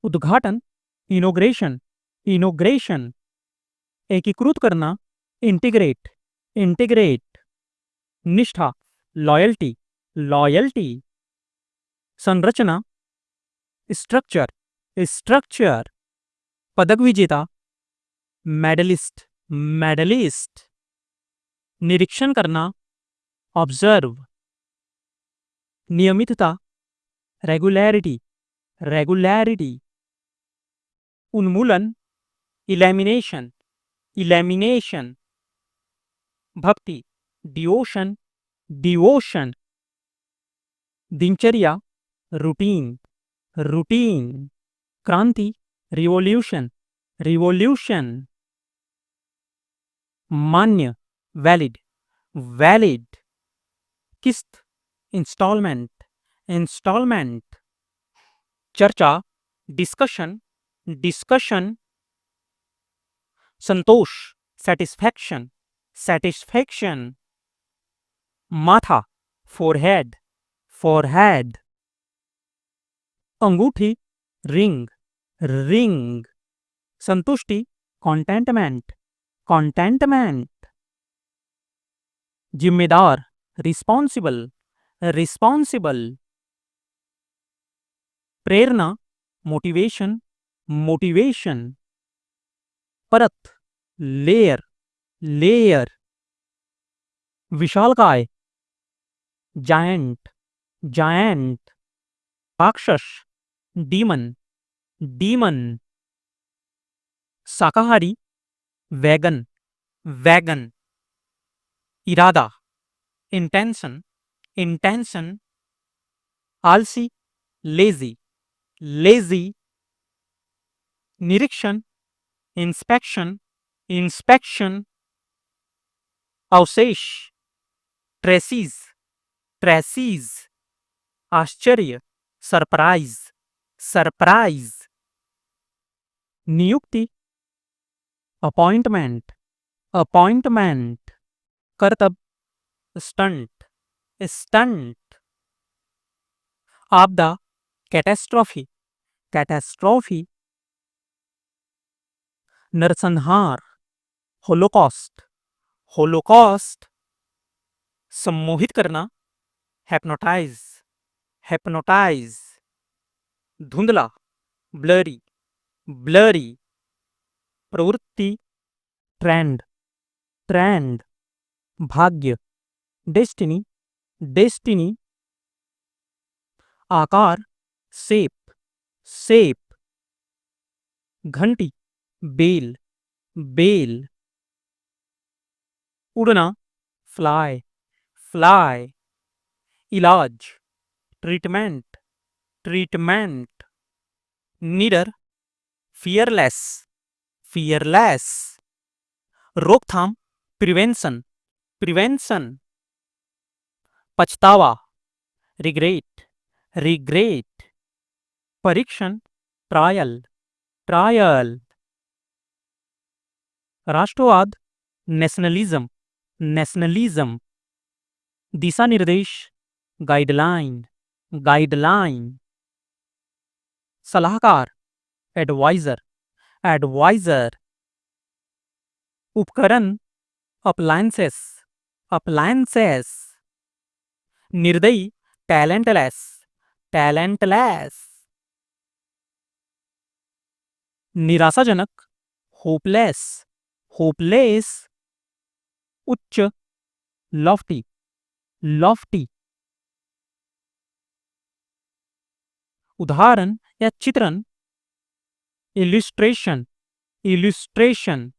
उद्घाटन, inauguration, inauguration. एकीकृत करना, इंटीग्रेट, इंटीग्रेट। निष्ठा, लॉयल्टी, लॉयल्टी। संरचना, स्ट्रक्चर, स्ट्रक्चर। पदक विजेता, मेडलिस्ट, मेडलिस्ट। निरीक्षण करना, ऑब्जर्व। नियमितता, रेगुलैरिटी, रेगुलैरिटी। उन्मूलन, इलेमिनेशन, इलेमिनेशन। भक्ति, डिवोशन, डिवोशन। दिनचर्या, रूटीन, रूटीन। क्रांति, रिवॉल्यूशन, रिवॉल्यूशन। मान्य, वैलिड, वैलिड। किस्त, इंस्टॉलमेंट, इंस्टॉलमेंट। चर्चा, डिस्कशन, डिस्कशन। संतोष, सेटिस्फैक्शन, सेटिस्फैक्शन। माथा, फोरहेड, फोरहेड। अंगूठी, रिंग, रिंग। संतुष्टि, कॉन्टेंटमेंट, कॉन्टेंटमेंट। जिम्मेदार, रिस्पॉन्सिबल, रिस्पॉन्सिबल। प्रेरणा, मोटिवेशन, मोटिवेशन। परत, लेयर, लेयर। विशालकाय, जायंट, जायंट। राक्षस, डीमन, डीमन। शाकाहारी, वैगन, वैगन। इरादा, इंटेंशन, इंटेंशन। आलसी, लेजी, लेजी। निरीक्षण, इंस्पेक्शन, इंस्पेक्शन। अवशेष, ट्रेसीज, ट्रेसीज। आश्चर्य, सरप्राइज, सरप्राइज। नियुक्ति, अपॉइंटमेंट, अपॉइंटमेंट। करतब, स्टंट, स्टंट। आपदा, कैटेस्ट्रॉफी, कैटेस्ट्रॉफी। नरसंहार, होलोकॉस्ट, होलोकॉस्ट। सम्मोहित करना, हैप्नोटाइज, हैप्नोटाइज। धुंधला, ब्लरी, ब्लरी। प्रवृत्ति, ट्रेंड, ट्रेंड। भाग्य, डेस्टिनी, डेस्टिनी। आकार, शेप, शेप। घंटी, बेल, बेल। उड़ना, फ्लाई, फ्लाई। इलाज, ट्रीटमेंट, ट्रीटमेंट। निडर, फियरलेस, फियरलेस। रोकथाम, प्रिवेंशन, प्रिवेंशन। पछतावा, रिग्रेट, रिग्रेट। परीक्षण, ट्रायल, ट्रायल। राष्ट्रवाद, नेशनलिज्म, नेशनलिज्म। दिशा निर्देश, गाइडलाइन, गाइडलाइन। सलाहकार, एडवाइजर, एडवाइजर। उपकरण, अप्लायंसेस, अप्लायंसेस। निर्दयी, टैलेंटलेस, टैलेंटलेस। निराशाजनक, होपलेस, होपलेस। उच्च, लॉफ्टी, लॉफ्टी। उदाहरण या चित्रण, इलिस्ट्रेशन, इलिस्ट्रेशन।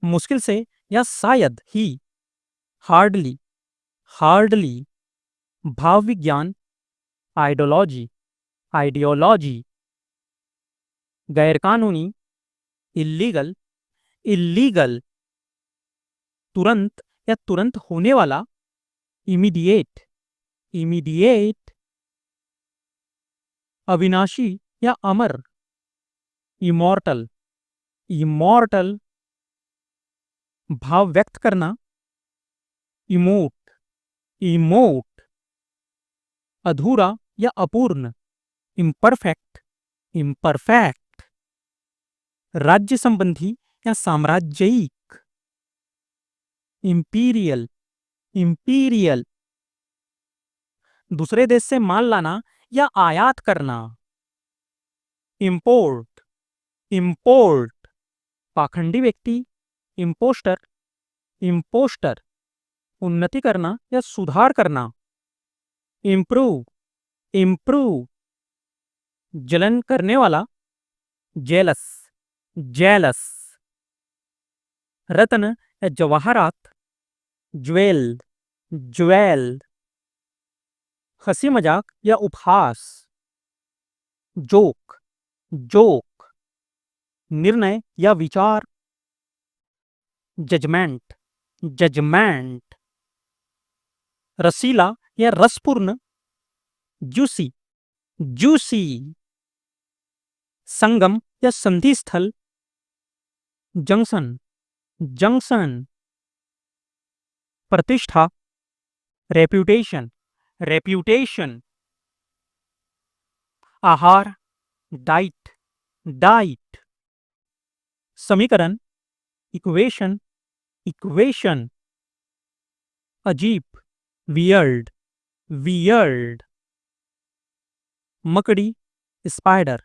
मुश्किल से या शायद ही, हार्डली, हार्डली। भाव विज्ञान, आइडियोलॉजी, आइडियोलॉजी। गैरकानूनी, इल्लीगल, इल्लीगल। तुरंत या तुरंत होने वाला, इमीडिएट, इमीडिएट। अविनाशी या अमर, इमॉर्टल, इमॉर्टल। भाव व्यक्त करना, इमोट, इमोट। अधूरा या अपूर्ण, इम्परफेक्ट, इम्परफेक्ट, राज्य संबंधी या साम्राज्यिक, इंपीरियल, इंपीरियल, दूसरे देश से माल लाना या आयात करना, इंपोर्ट, इंपोर्ट, पाखंडी व्यक्ति, इम्पोस्टर, इम्पोस्टर, उन्नति करना या सुधार करना, इम्प्रूव, इम्प्रूव, जलन करने वाला, जेलस, जेलस, रत्न या जवाहरात, ज्वेल, ज्वेल, हंसी मजाक या उपहास, जोक, जोक, निर्णय या विचार, जजमेंट, जजमेंट, रसीला या रसपूर्ण, जूसी, जूसी, संगम या संधि स्थल, जंक्शन, जंक्शन, प्रतिष्ठा, रेप्यूटेशन, रेप्यूटेशन, आहार, डाइट, डाइट, समीकरण, इक्वेशन, इक्वेशन, अजीब, वियर्ड, वियर्ड, मकड़ी, स्पाइडर,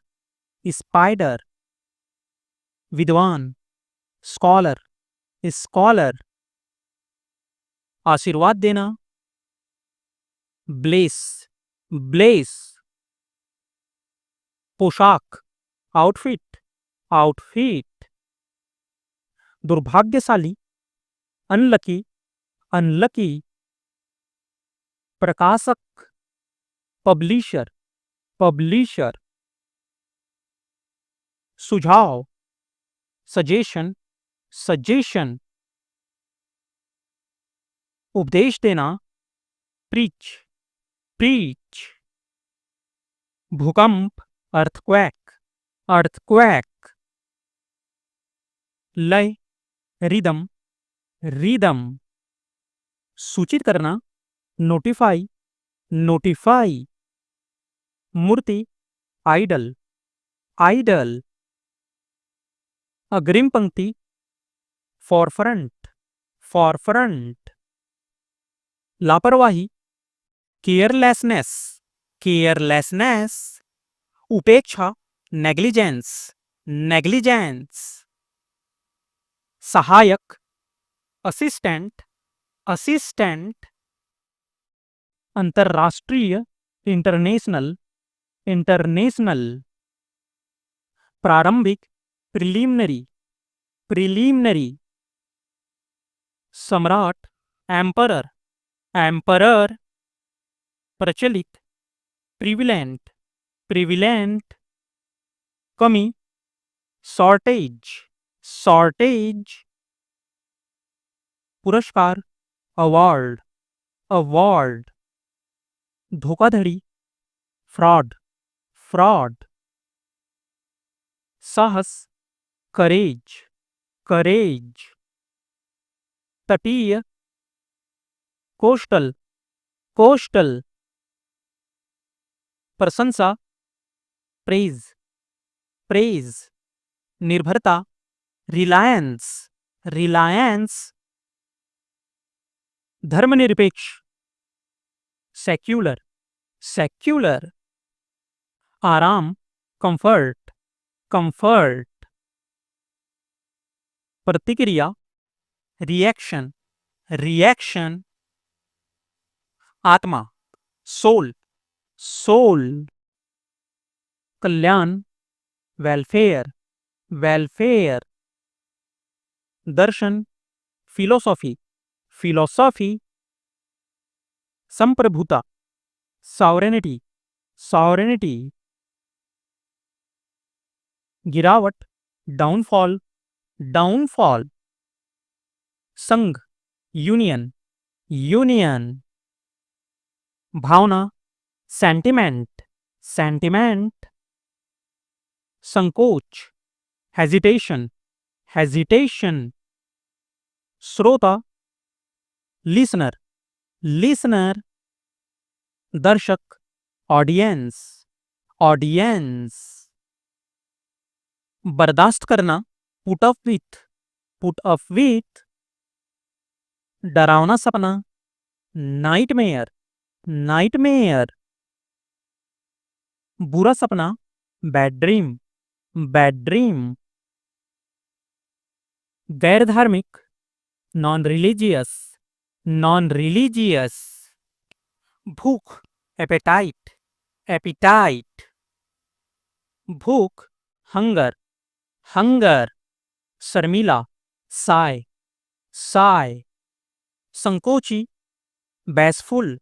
स्पाइडर, विद्वान, स्कॉलर, स्कॉलर, आशीर्वाद देना, ब्लेस, ब्लेस, पोशाक, आउटफिट, आउटफिट, दुर्भाग्यशाली, अनलकी, अनलकी, प्रकाशक, पब्लिशर, पब्लिशर, सुझाव, सजेशन, सजेशन, उपदेश देना, प्रीच, प्रीच, भूकंप, अर्थक्वेक, अर्थक्वेक, लय, रिदम, रिदम, सूचित करना, नोटिफाई, नोटिफाई, मूर्ति, आइडल, आइडल, अग्रिम पंक्ति, फॉरफ्रंट, फॉरफ्रंट, लापरवाही, केयरलेसनेस, केयरलेसनेस, उपेक्षा, नेग्लिजेंस, नेग्लिजेंस, सहायक, असिस्टेंट, असिस्टेंट, अंतरराष्ट्रीय, इंटरनेशनल, इंटरनेशनल, प्रारंभिक, प्रिलिमिनरी, प्रिलिमिनरी, सम्राट, एम्परर, एम्परर, प्रचलित, प्रिविलेंट, प्रिविलेंट, कमी, शॉर्टेज, शॉर्टेज, पुरस्कार, अवार्ड, अवार्ड, धोखाधड़ी, फ्रॉड, फ्रॉड, साहस, करेज, करेज, तटीय, कोस्टल, कोस्टल, प्रशंसा, प्रेज, प्रेज, निर्भरता, रिलायंस, रिलायंस, धर्मनिरपेक्ष, सेक्युलर, सेक्युलर, आराम, कंफर्ट, कंफर्ट, प्रतिक्रिया, रिएक्शन, रिएक्शन, आत्मा, सोल, सोल, कल्याण, वेलफेयर, वेलफेयर, दर्शन, फिलोसॉफी, फिलोसॉफी, संप्रभुता, सॉवरेनिटी, सॉवरेनिटी, गिरावट, डाउनफॉल, डाउनफॉल, संघ, यूनियन, यूनियन, भावना, सेंटिमेंट, सेंटिमेंट, संकोच, हेजिटेशन, हेजिटेशन, श्रोता, लिसनर, लिसनर, दर्शक, ऑडियंस, ऑडियंस, बर्दाश्त करना, put up with, put up with. डरावना सपना, नाइटमेयर, नाइटमेयर। बुरा सपना, बैड ड्रीम, बैड ड्रीम। गैर धार्मिक, नॉन रिलीजियस, नॉन रिलीजियस। भूख, एपेटाइट, एपिटाइट। भूख, हंगर, हंगर। शर्मिला, साय, साय। संकोची, बैसफुल,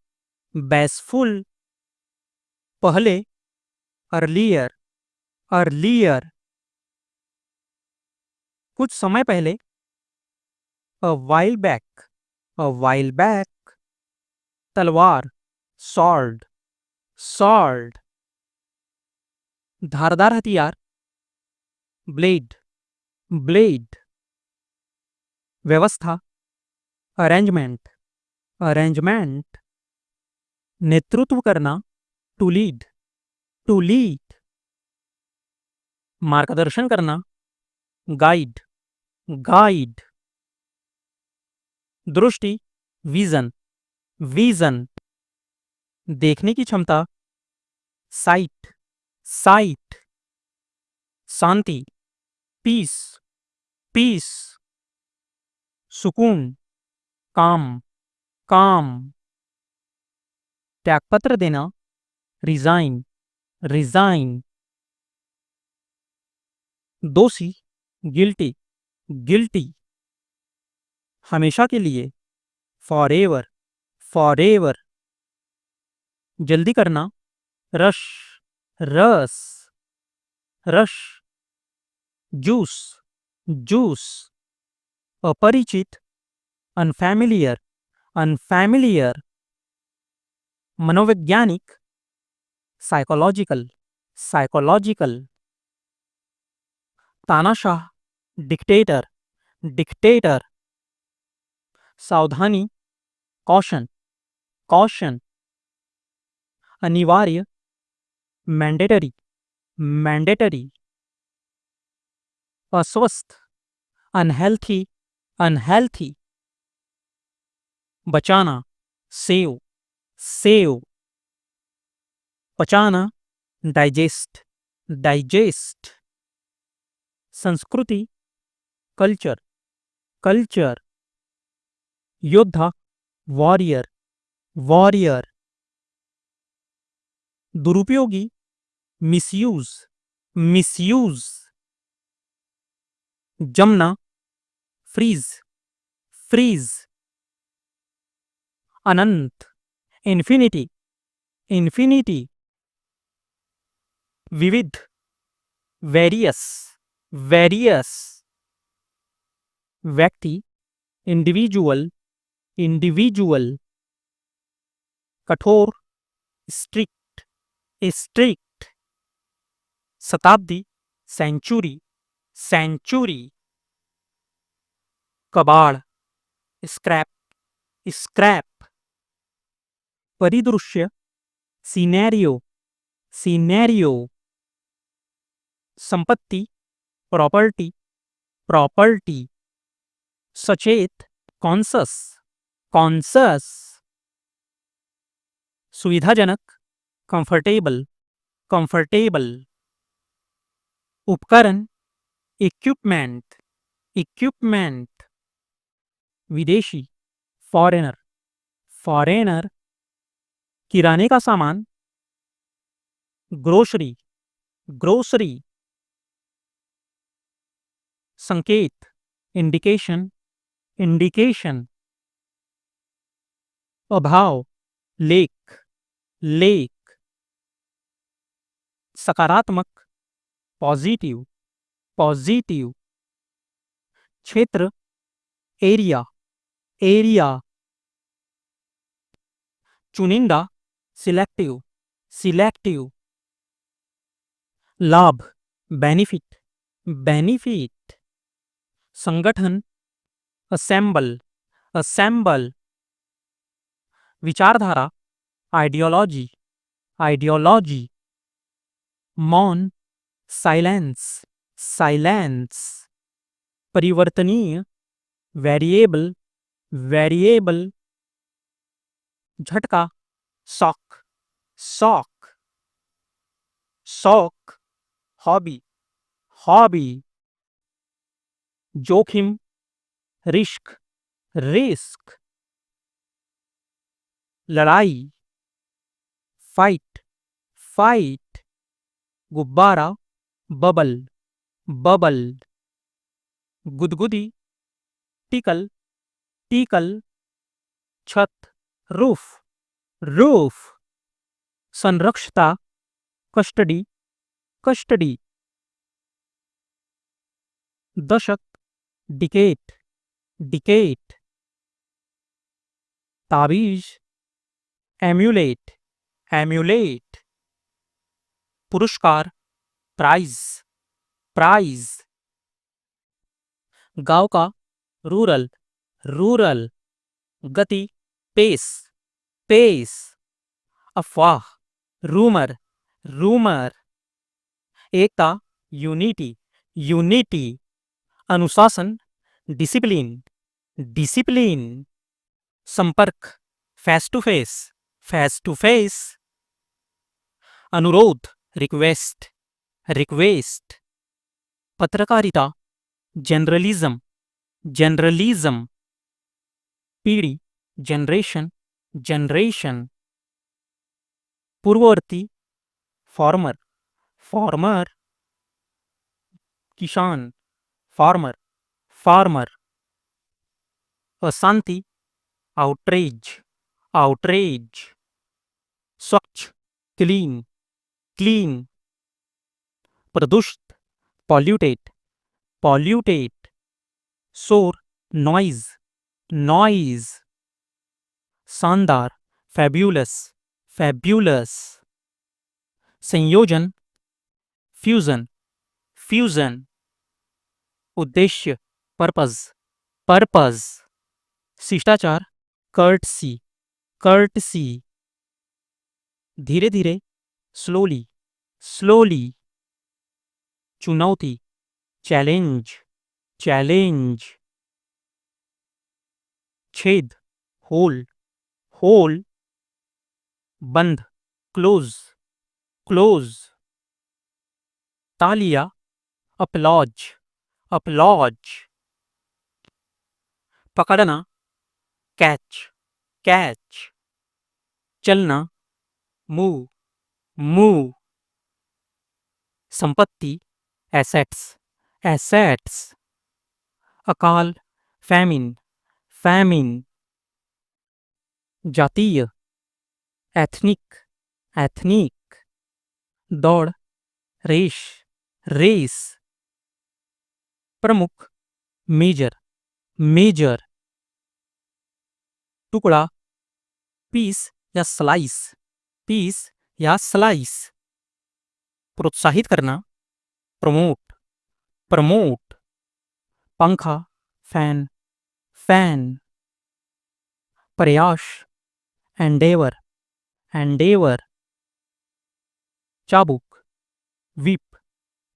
बैसफुल। पहले, अर्लियर, अर्लियर। कुछ समय पहले, a while back, a while back. तलवार, सॉर्ड, सॉर्ड। धारदार हथियार, ब्लेड, ब्लेड। व्यवस्था, अरेंजमेंट, अरेंजमेंट। नेतृत्व करना, टू लीड, टू लीड। मार्गदर्शन करना, गाइड, गाइड। दृष्टि, विजन, विजन। देखने की क्षमता, साइट, साइट। शांति, पीस, पीस। सुकून, काम, काम। त्यागपत्र देना, रिजाइन, रिजाइन। दोषी, गिल्टी, गिल्टी। हमेशा के लिए, फॉर एवर, फॉर एवर। जल्दी करना, रश, रस, रश। Juice, juice. अपरिचित, अनफैमिलियर, अनफैमिलियर। मनोवैज्ञानिक, साइकोलॉजिकल, साइकोलॉजिकल। तानाशाह, डिक्टेटर, डिक्टेटर। सावधानी, कॉशन, कॉशन। अनिवार्य, मैंडेटरी, मैंडेटरी। अस्वस्थ, अनहेल्थी, अनहेल्थी। बचाना, सेव, सेव। पचाना, डाइजेस्ट, डाइजेस्ट। संस्कृति, कल्चर, कल्चर। योद्धा, वॉरियर, वॉरियर। दुरुपयोगी, मिसयूज, मिसयूज। जमना, फ्रीज, फ्रीज। अनंत, इन्फिनिटी, इन्फिनिटी। विविध, वेरियस, वेरियस। व्यक्ति, इंडिविजुअल, इंडिविजुअल। कठोर, स्ट्रिक्ट, स्ट्रिक्ट। शताब्दी, सेंचुरी, सेंचुरी। कबाड़, स्क्रैप, स्क्रैप। परिदृश्य, सिनेरियो, सिनेरियो। संपत्ति, प्रॉपर्टी, प्रॉपर्टी। सचेत, कॉन्सस, कॉन्सस। सुविधाजनक, कंफर्टेबल, कंफर्टेबल। उपकरण, इक्विपमेंट, इक्विपमेंट। विदेशी, फॉरेनर, फॉरेनर। किराने का सामान, ग्रोसरी, ग्रोसरी। संकेत, इंडिकेशन, इंडिकेशन। अभाव, लेक, लेक। सकारात्मक, पॉजिटिव, पॉजिटिव। क्षेत्र, एरिया, एरिया। चुनिंदा, सिलेक्टिव, सिलेक्टिव। लाभ, बेनिफिट, बेनिफिट। संगठन, असेंबल, असेंबल। विचारधारा, आइडियोलॉजी, आइडियोलॉजी। मौन, साइलेंस, साइलेंस, परिवर्तनीय, वेरिएबल, वेरिएबल, झटका, शॉक, शॉक, शौक, हॉबी, हॉबी, जोखिम, रिस्क, रिस्क, लड़ाई, फाइट, फाइट, गुब्बारा, बबल, बबल, गुदगुदी, टिकल, टिकल, छत, रूफ, रूफ, संरक्षता, कस्टडी, कस्टडी, दशक, डिकेट, डिकेट, ताबीज, एम्यूलेट, एम्यूलेट, पुरस्कार, प्राइज, प्राइज, गांव का, रूरल, रूरल, गति, पेस, पेस, अफवाह, रूमर, रूमर, एकता, यूनिटी, यूनिटी, अनुशासन, डिसिप्लिन, डिसिप्लिन, संपर्क, face to face, face to face, अनुरोध, रिक्वेस्ट, रिक्वेस्ट, पत्रकारिता, जर्नलिज्म, जर्नलिज्म, पीढ़ी, जनरेशन, जनरेशन, पूर्ववर्ती, फार्मर, फार्मर, किसान, फार्मर, फार्मर, अशांति, आउटरेज, आउटरेज, स्वच्छ, क्लीन, क्लीन, प्रदूषित, पॉल्यूटेड, पॉल्यूटेड, शोर, नॉइज, नॉइज, शानदार, फैब्यूलस, फैब्यूलस, संयोजन, फ्यूजन, फ्यूजन, उद्देश्य, पर्पज, पर्पज, शिष्टाचार, कर्टसी, कर्टसी, धीरे धीरे, स्लोली, स्लोली, चुनौती, चैलेंज, चैलेंज, छेद, होल, होल, बंद, क्लोज, क्लोज, तालिया, अपलॉज, अपलॉज, पकड़ना, कैच, कैच, चलना, मूव, मूव, संपत्ति, एसेट्स, एसेट्स, अकाल, फैमिन, फैमिन, जातीय, एथनिक, एथनिक, दौड़, रेस, रेस, प्रमुख, मेजर, मेजर, टुकड़ा, पीस या स्लाइस, पीस या स्लाइस, प्रोत्साहित करना, प्रमोट, प्रमोट, पंखा, फैन, फैन, प्रयास, एंडेवर, एंडेवर, चाबुक, विप,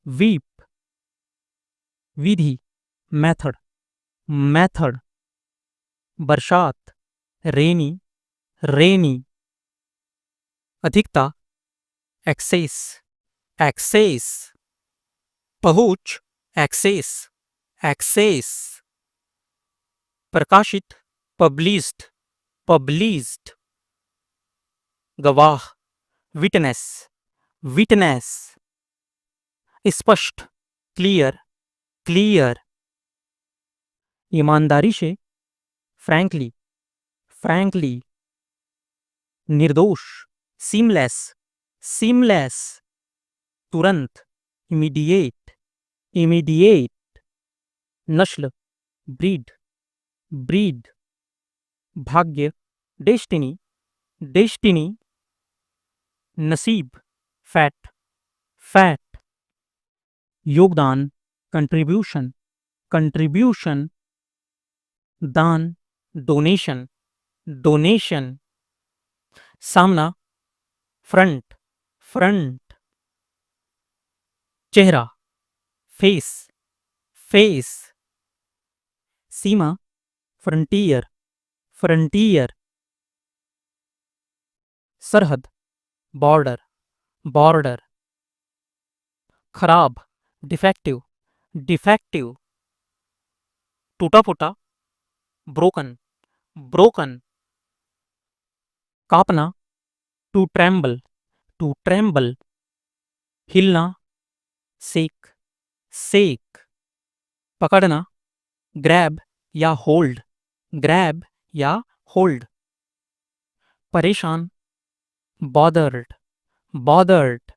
विप, विधि, मेथड, मेथड, बरसात, रेनी, रेनी, अधिकता, एक्सेस, एक्सेस, पहुंच, एक्सेस, एक्सेस, प्रकाशित, पब्लिश्ड, पब्लिश्ड, गवाह, विटनेस, विटनेस, स्पष्ट, क्लियर, क्लियर, ईमानदारी से, फ्रैंकली, फ्रैंकली, निर्दोष, सीमलेस, सीमलेस, तुरंत, इमीडिएट, इमीडिएट, नस्ल, ब्रीड, ब्रीड, भाग्य, डेस्टिनी, डेस्टिनी, नसीब, फैट, फैट, योगदान, कंट्रीब्यूशन, कंट्रीब्यूशन, दान, डोनेशन, डोनेशन, सामना, फ्रंट, फ्रंट, चेहरा, फेस, फेस। सीमा, फ्रंटियर, फ्रंटियर। सरहद, बॉर्डर, बॉर्डर। खराब, डिफेक्टिव, डिफेक्टिव। टूटा फूटा, ब्रोकन, ब्रोकन। कांपना, टू ट्रेम्बल, टू ट्रेम्बल। हिलना, सेक, सेक। पकड़ना, ग्रैब या होल्ड, ग्रैब या होल्ड। परेशान, बॉदर्ड, बॉदर्ड।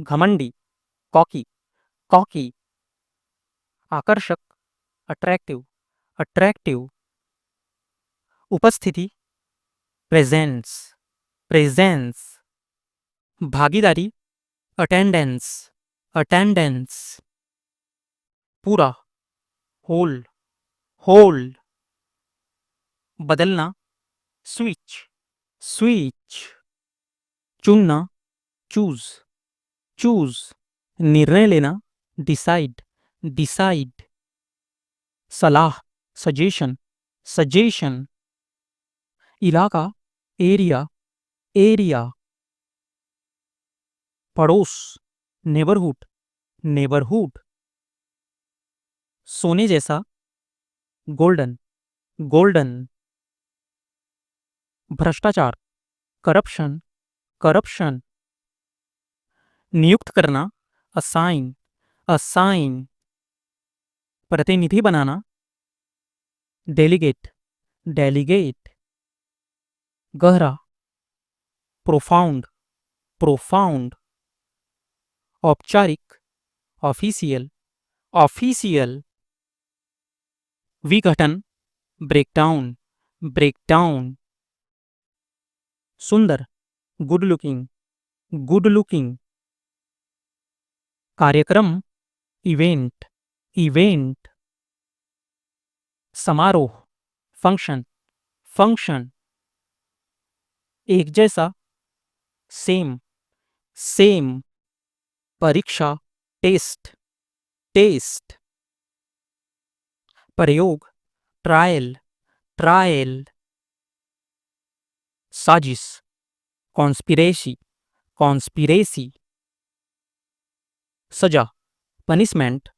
घमंडी, कॉकी, कॉकी। आकर्षक, अट्रैक्टिव, अट्रैक्टिव। उपस्थिति, प्रेजेंस, प्रेजेंस। भागीदारी, अटेंडेंस, अटेंडेंस। पूरा, होल, होल। बदलना, स्विच, स्विच। चुनना, चूज, चूज। निर्णय लेना, डिसाइड, डिसाइड। सलाह, सजेशन, सजेशन। इलाका, एरिया, एरिया। पड़ोस, नेबरहुड, नेबरहुड। सोने जैसा, गोल्डन, गोल्डन। भ्रष्टाचार, करप्शन, करप्शन। नियुक्त करना, असाइन, असाइन। प्रतिनिधि बनाना, डेलीगेट, डेलीगेट। गहरा, प्रोफाउंड, प्रोफाउंड। औपचारिक, ऑफिशियल, ऑफिशियल। विघटन, ब्रेकडाउन, ब्रेकडाउन। सुंदर, गुड लुकिंग, गुड लुकिंग। कार्यक्रम, इवेंट, इवेंट। समारोह, फंक्शन, फंक्शन। एक जैसा, सेम, सेम। परीक्षा, टेस्ट, टेस्ट। प्रयोग, ट्रायल, ट्रायल। साजिश, कॉन्स्पिरेसी, कॉन्स्पिरेसी। सजा, पनिशमेंट,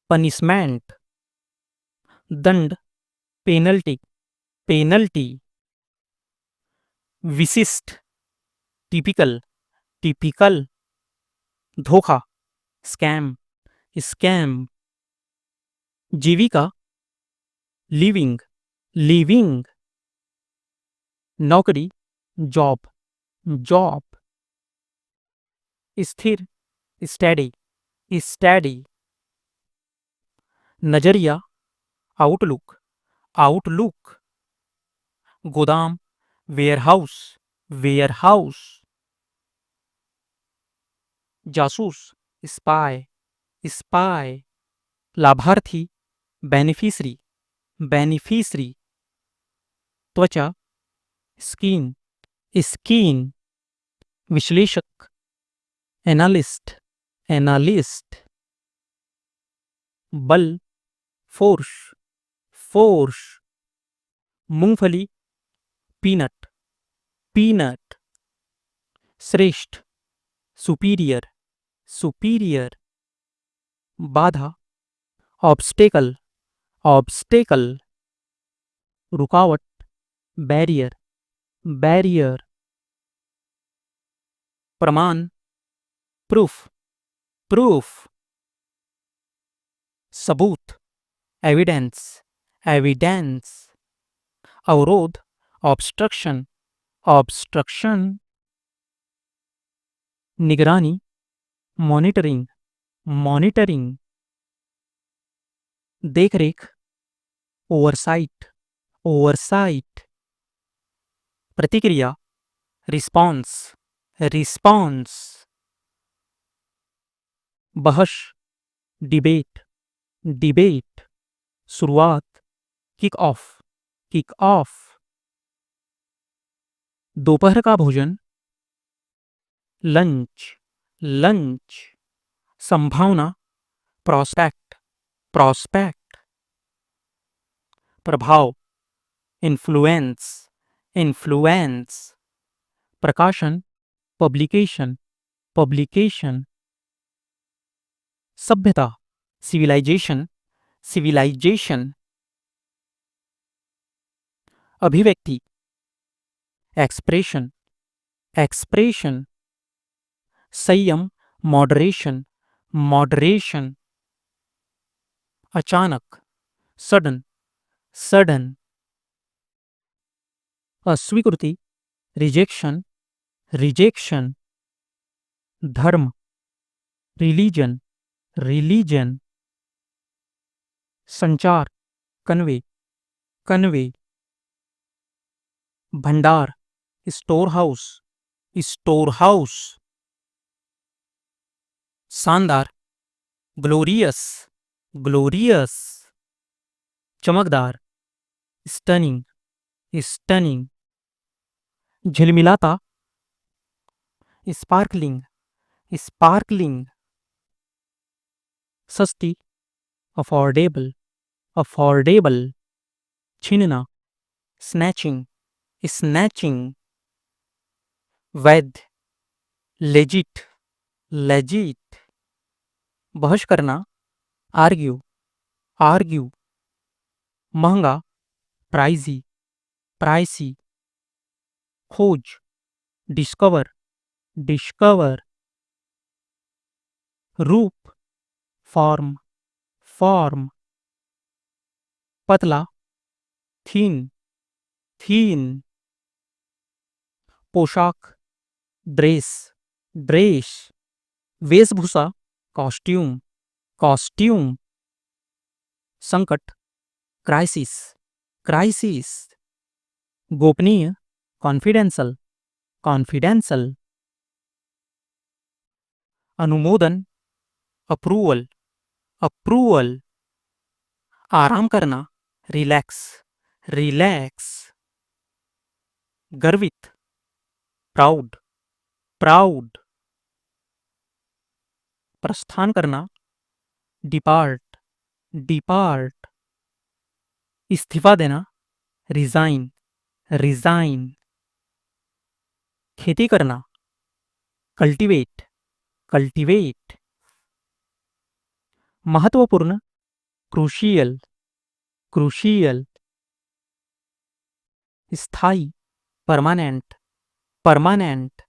पनिशमेंट। दंड, पेनल्टी, पेनल्टी। विशिष्ट, टिपिकल, टिपिकल। धोखा, स्कैम, स्कैम। जीविका, लिविंग, लिविंग। नौकरी, जॉब, जॉब। स्थिर, स्टडी, स्टडी। नजरिया, आउटलुक, आउटलुक। गोदाम, वेयरहाउस, वेयरहाउस। जासूस, स्पाई, स्पाई। लाभार्थी, बेनिफिशरी, बेनिफिशरी। त्वचा, स्किन, स्किन। विश्लेषक, एनालिस्ट, एनालिस्ट। बल, फोर्स, फोर्स। मूंगफली, पीनट, पीनट। श्रेष्ठ, सुपीरियर, सुपीरियर। बाधा, ऑब्स्टेकल, ऑब्स्टेकल। रुकावट, बैरियर, बैरियर। प्रमाण, प्रूफ, प्रूफ। सबूत, एविडेंस, एविडेंस। अवरोध, ऑब्स्ट्रक्शन, ऑब्स्ट्रक्शन। निगरानी, मॉनिटरिंग, मॉनिटरिंग। देखरेख, ओवरसाइट, ओवरसाइट। प्रतिक्रिया, रिस्पॉन्स, रिस्पॉन्स। बहस, डिबेट, डिबेट। शुरुआत, किक ऑफ, किक ऑफ। दोपहर का भोजन, लंच, लंच। संभावना, prospect, prospect, प्रभाव, influence, influence, प्रकाशन, publication, publication, सभ्यता, civilization, civilization, अभिव्यक्ति, expression, expression, संयम, moderation, moderation, अचानक, sudden, sudden, अस्वीकृति, rejection, rejection, धर्म, religion, religion, संचार, convey, convey, भंडार, storehouse, storehouse, शानदार, glorious, glorious, चमकदार, stunning, stunning, झिलमिलाता, sparkling, sparkling, सस्ती, affordable, affordable, छीनना, snatching, snatching, वैध, legit, legit, बहस करना, argue, argue, महंगा, pricey, pricey, खोज, discover, discover, रूप, form, form, पतला, thin, thin, पोशाक, ड्रेस, ड्रेस, वेशभूषा, कॉस्ट्यूम, कॉस्ट्यूम, संकट, क्राइसिस, क्राइसिस, गोपनीय, कॉन्फिडेंशियल, कॉन्फिडेंशियल, अनुमोदन, अप्रूवल, अप्रूवल, आराम करना, रिलैक्स, रिलैक्स, गर्वित, प्राउड, प्राउड, प्रस्थान करना, डिपार्ट, डिपार्ट, इस्तीफा देना, रिजाइन, रिजाइन, खेती करना, कल्टीवेट, कल्टीवेट, महत्वपूर्ण, क्रूशियल, क्रूशियल, स्थायी, परमानेंट, परमानेंट,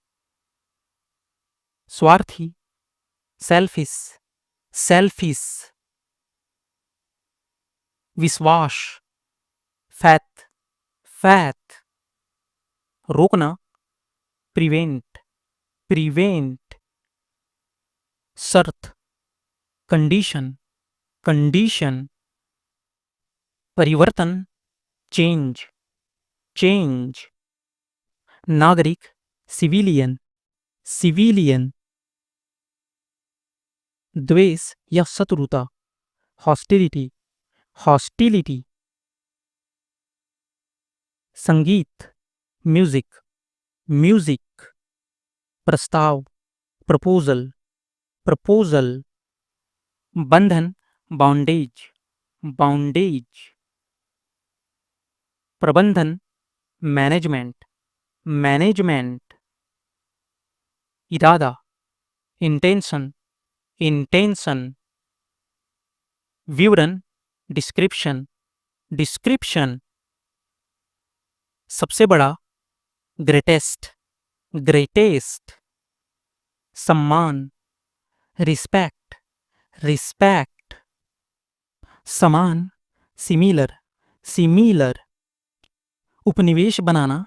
स्वार्थी, सेल्फिश, सेल्फिश, विश्वास, फैथ, फैथ, रोकना, प्रिवेंट, प्रिवेंट, शर्त, कंडीशन, कंडीशन, परिवर्तन, चेंज, चेंज, नागरिक, सिविलियन, सिविलियन, द्वेष या शत्रुता, हॉस्टिलिटी, हॉस्टिलिटी, संगीत, म्यूजिक, म्यूजिक, प्रस्ताव, प्रपोजल, प्रपोजल, बंधन, बाउंडेज, बाउंडेज, प्रबंधन, मैनेजमेंट, मैनेजमेंट, इरादा, इंटेंशन, इंटेंशन, विवरण, डिस्क्रिप्शन, डिस्क्रिप्शन, सबसे बड़ा, ग्रेटेस्ट, ग्रेटेस्ट, सम्मान, रिस्पेक्ट, रिस्पेक्ट, समान, सिमिलर, सिमिलर, उपनिवेश बनाना,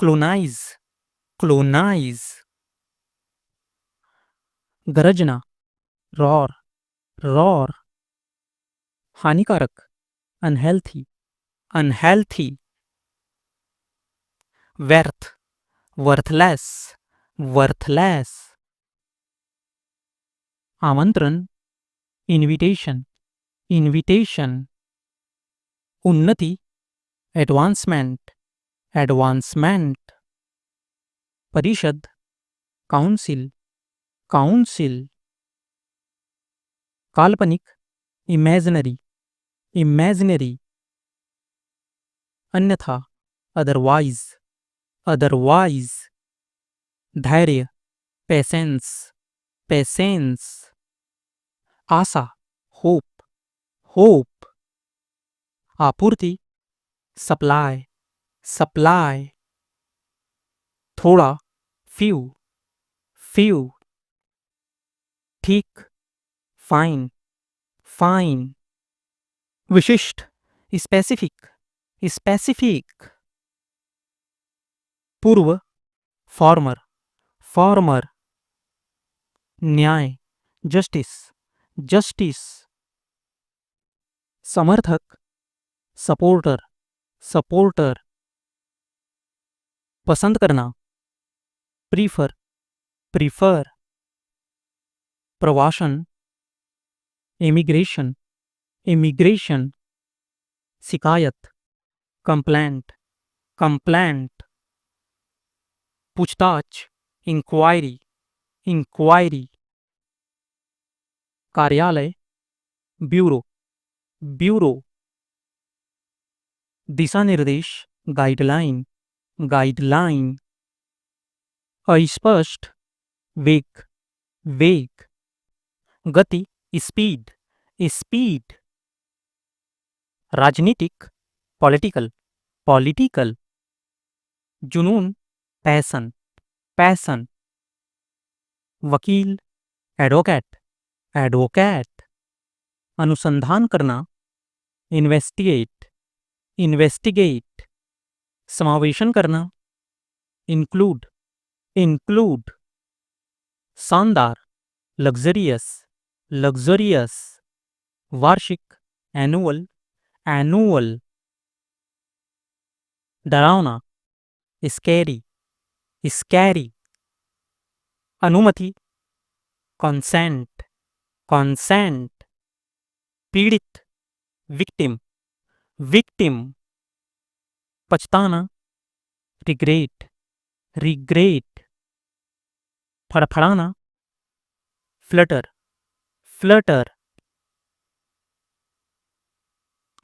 क्लोनाइज, क्लोनाइज, गरजना, रॉर, रॉर, हानिकारक, अनहेल्थी, अनहेल्थी, व्यर्थ, वर्थलेस, वर्थलेस, आमंत्रण, इनविटेशन, इनविटेशन, उन्नति, एडवांसमेंट, एडवांसमेंट, परिषद, काउंसिल, काउंसिल, काल्पनिक, इमेजिनरी, इमेजिनरी, अन्यथा, अदरवाइज, अदरवाइज, धैर्य, पेशेंस, पेशेंस, आशा, होप, होप, आपूर्ति, सप्लाई, सप्लाई, थोड़ा, फ्यू, फ्यू, ठीक, फाइन, फाइन, विशिष्ट, स्पेसिफिक, स्पेसिफिक, पूर्व, फॉर्मर, फॉर्मर, न्याय, जस्टिस, जस्टिस, समर्थक, सपोर्टर, सपोर्टर, पसंद करना, प्रीफर, प्रीफर, प्रवासन, इमिग्रेशन, इमिग्रेशन, शिकायत, कंप्लेंट, कंप्लेंट, पूछताछ, इंक्वायरी, इंक्वायरी, कार्यालय, ब्यूरो, ब्यूरो, दिशा निर्देश, गाइडलाइन, गाइडलाइन, अस्पष्ट, वेग, वेग, गति, स्पीड, स्पीड, राजनीतिक, पॉलिटिकल, पॉलिटिकल, जुनून, पैशन, पैशन, वकील, एडवोकेट, एडवोकेट, अनुसंधान करना, इन्वेस्टिगेट, इन्वेस्टिगेट, समावेशन करना, इंक्लूड, इंक्लूड, शानदार, लग्जरियस, लग्जरियस, वार्षिक, एनुअल, एनुअल, डरावना, स्कैरी, स्कैरी, अनुमति, कंसेंट, कंसेंट, पीड़ित, विक्टिम, विक्टिम, पछताना, रिग्रेट, रिग्रेट, फड़फड़ाना, फ्लटर, फ्लटर,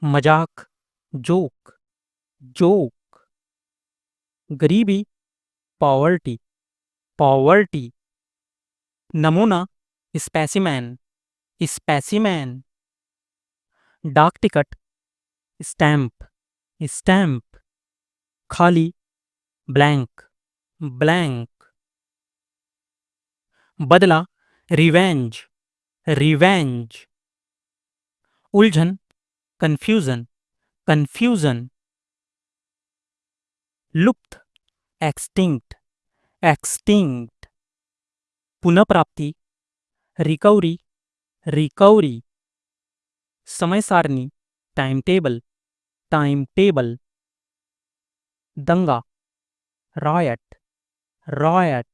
मजाक, जोक, जोक, गरीबी, पॉवर्टी, पॉवर्टी, नमूना, स्पेसिमैन, स्पेसिमैन, डाक टिकट, स्टैम्प, स्टैम्प, खाली, ब्लैंक, ब्लैंक, बदला, रिवेंज, रिवेंज, उलझन, कंफ्यूजन, कंफ्यूजन, लुप्त, एक्सटिंक्ट, एक्सटिंक्ट, पुनः प्राप्ति, रिकवरी, रिकवरी, समय सारणी, टाइम टेबल, टाइम टेबल, दंगा, रॉयट, रॉयट,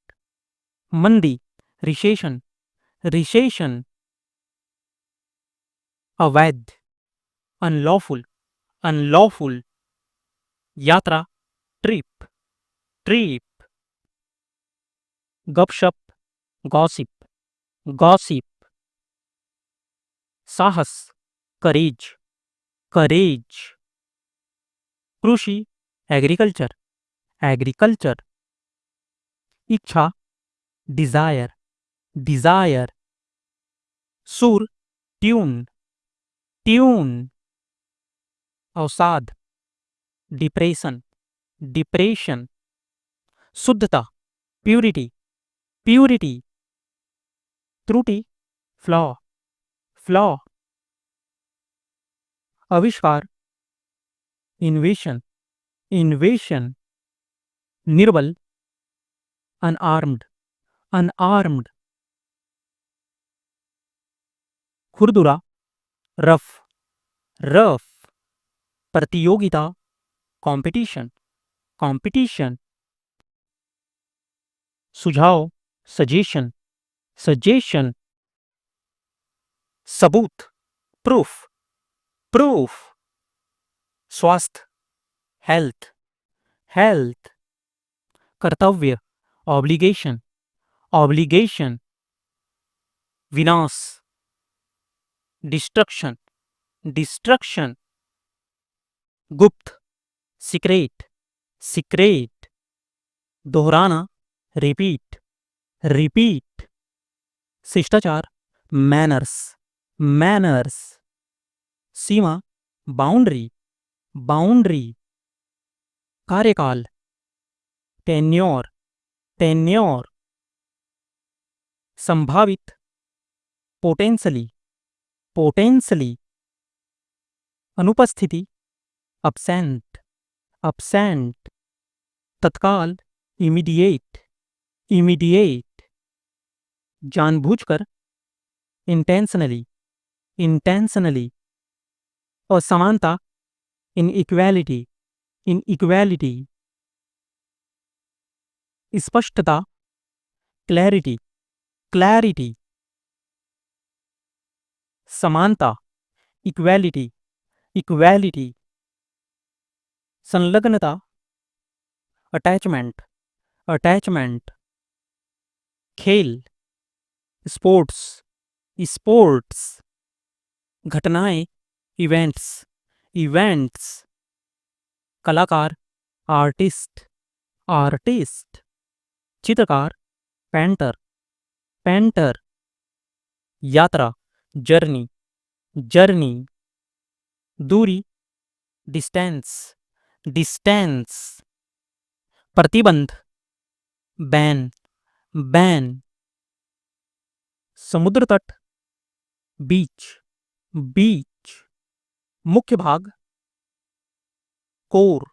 मंदी, रिसेशन, रिसेशन, अवैध, अनलॉफुल, अनलॉफुल, यात्रा, ट्रिप, ट्रिप, गपशप, गॉसिप, गॉसिप, साहस, करेज, करेज, कृषि, एग्रीकल्चर, एग्रीकल्चर, इच्छा, डिजायर, डिजायर, सुर, ट्यून, ट्यून, अवसाद, डिप्रेशन, डिप्रेशन, शुद्धता, प्यूरिटी, प्यूरिटी, त्रुटि, फ्लॉ, फ्लॉ, आविष्कार, इन्वेशन, इन्वेशन, निर्बल, अनआर्म्ड, अनआर्म्ड, खुरदुरा, रफ, रफ, प्रतियोगिता, कंपटीशन, कंपटीशन, सुझाव, सजेशन, सजेशन, सबूत, प्रूफ, प्रूफ, स्वास्थ्य, हेल्थ, हेल्थ, कर्तव्य, ऑब्लिगेशन, ऑब्लिगेशन, विनाश, डिस्ट्रक्शन, डिस्ट्रक्शन, गुप्त, सीक्रेट, सीक्रेट, दोहराना, रिपीट, रिपीट, शिष्टाचार, मैनर्स, मैनर्स, सीमा, बाउंड्री, बाउंड्री, कार्यकाल, टेन्योर, टेन्योर, संभावित, पोटेंशली, पोटेंशली, अनुपस्थिति, absent, absent, तत्काल, इमीडिएट, इमीडिएट, जानबूझकर, इंटेंशनली, इंटेंशनली, असमानता, इनइक्वालिटी, इनइक्वालिटी, स्पष्टता, क्लैरिटी, क्लैरिटी, समानता, इक्वालिटी, इक्वालिटी, संलग्नता, अटैचमेंट, अटैचमेंट, खेल, स्पोर्ट्स, स्पोर्ट्स, घटनाएं, इवेंट्स, इवेंट्स, कलाकार, आर्टिस्ट, आर्टिस्ट, चित्रकार, पेंटर, पेंटर, यात्रा, जर्नी, जर्नी, दूरी, डिस्टेंस, डिस्टेंस, प्रतिबंध, बैन, बैन, समुद्र तट, बीच, बीच, मुख्य भाग, कोर,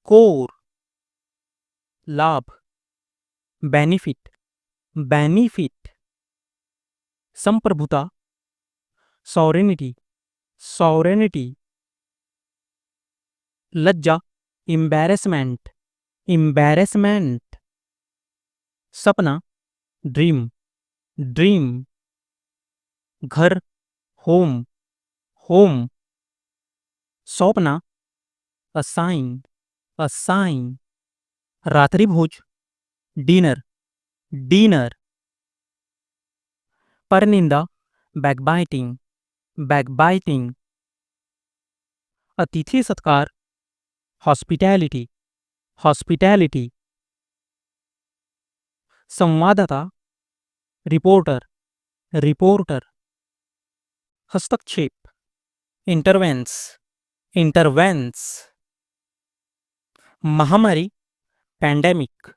कोर, लाभ, बेनिफिट, बेनिफिट, संप्रभुता, सॉवरेनिटी, सॉवरेनिटी, लज्जा, एम्बैरेसमेंट, एम्बैरेसमेंट, सपना, ड्रीम, ड्रीम, घर, होम, होम, सौंपना, असाइन, असाइन, रात्रिभोज, डिनर, डिनर, परनिंदा, बैकबाइटिंग, बैकबाइटिंग, अतिथि सत्कार, हॉस्पिटैलिटी, हॉस्पिटैलिटी, संवाददाता, रिपोर्टर, रिपोर्टर, हस्तक्षेप, इंटरवेंस, इंटरवेंस, महामारी, पैंडेमिक,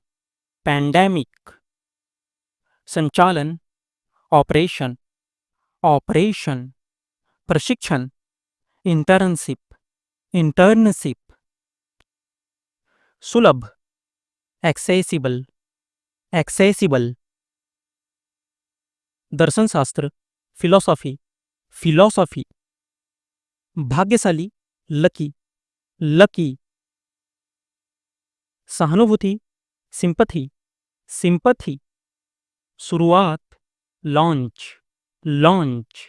पैंडेमिक, संचालन, ऑपरेशन, ऑपरेशन, प्रशिक्षण, इंटर्नशिप, इंटर्नशिप, सुलभ, एक्सेसिबल, एक्सेसिबल, दर्शनशास्त्र, फिलॉसफी, फिलॉसफी, भाग्यशाली, लकी, लकी, सहानुभूति, सिंपथी, सिंपथी, शुरुआत, लॉन्च, लॉन्च,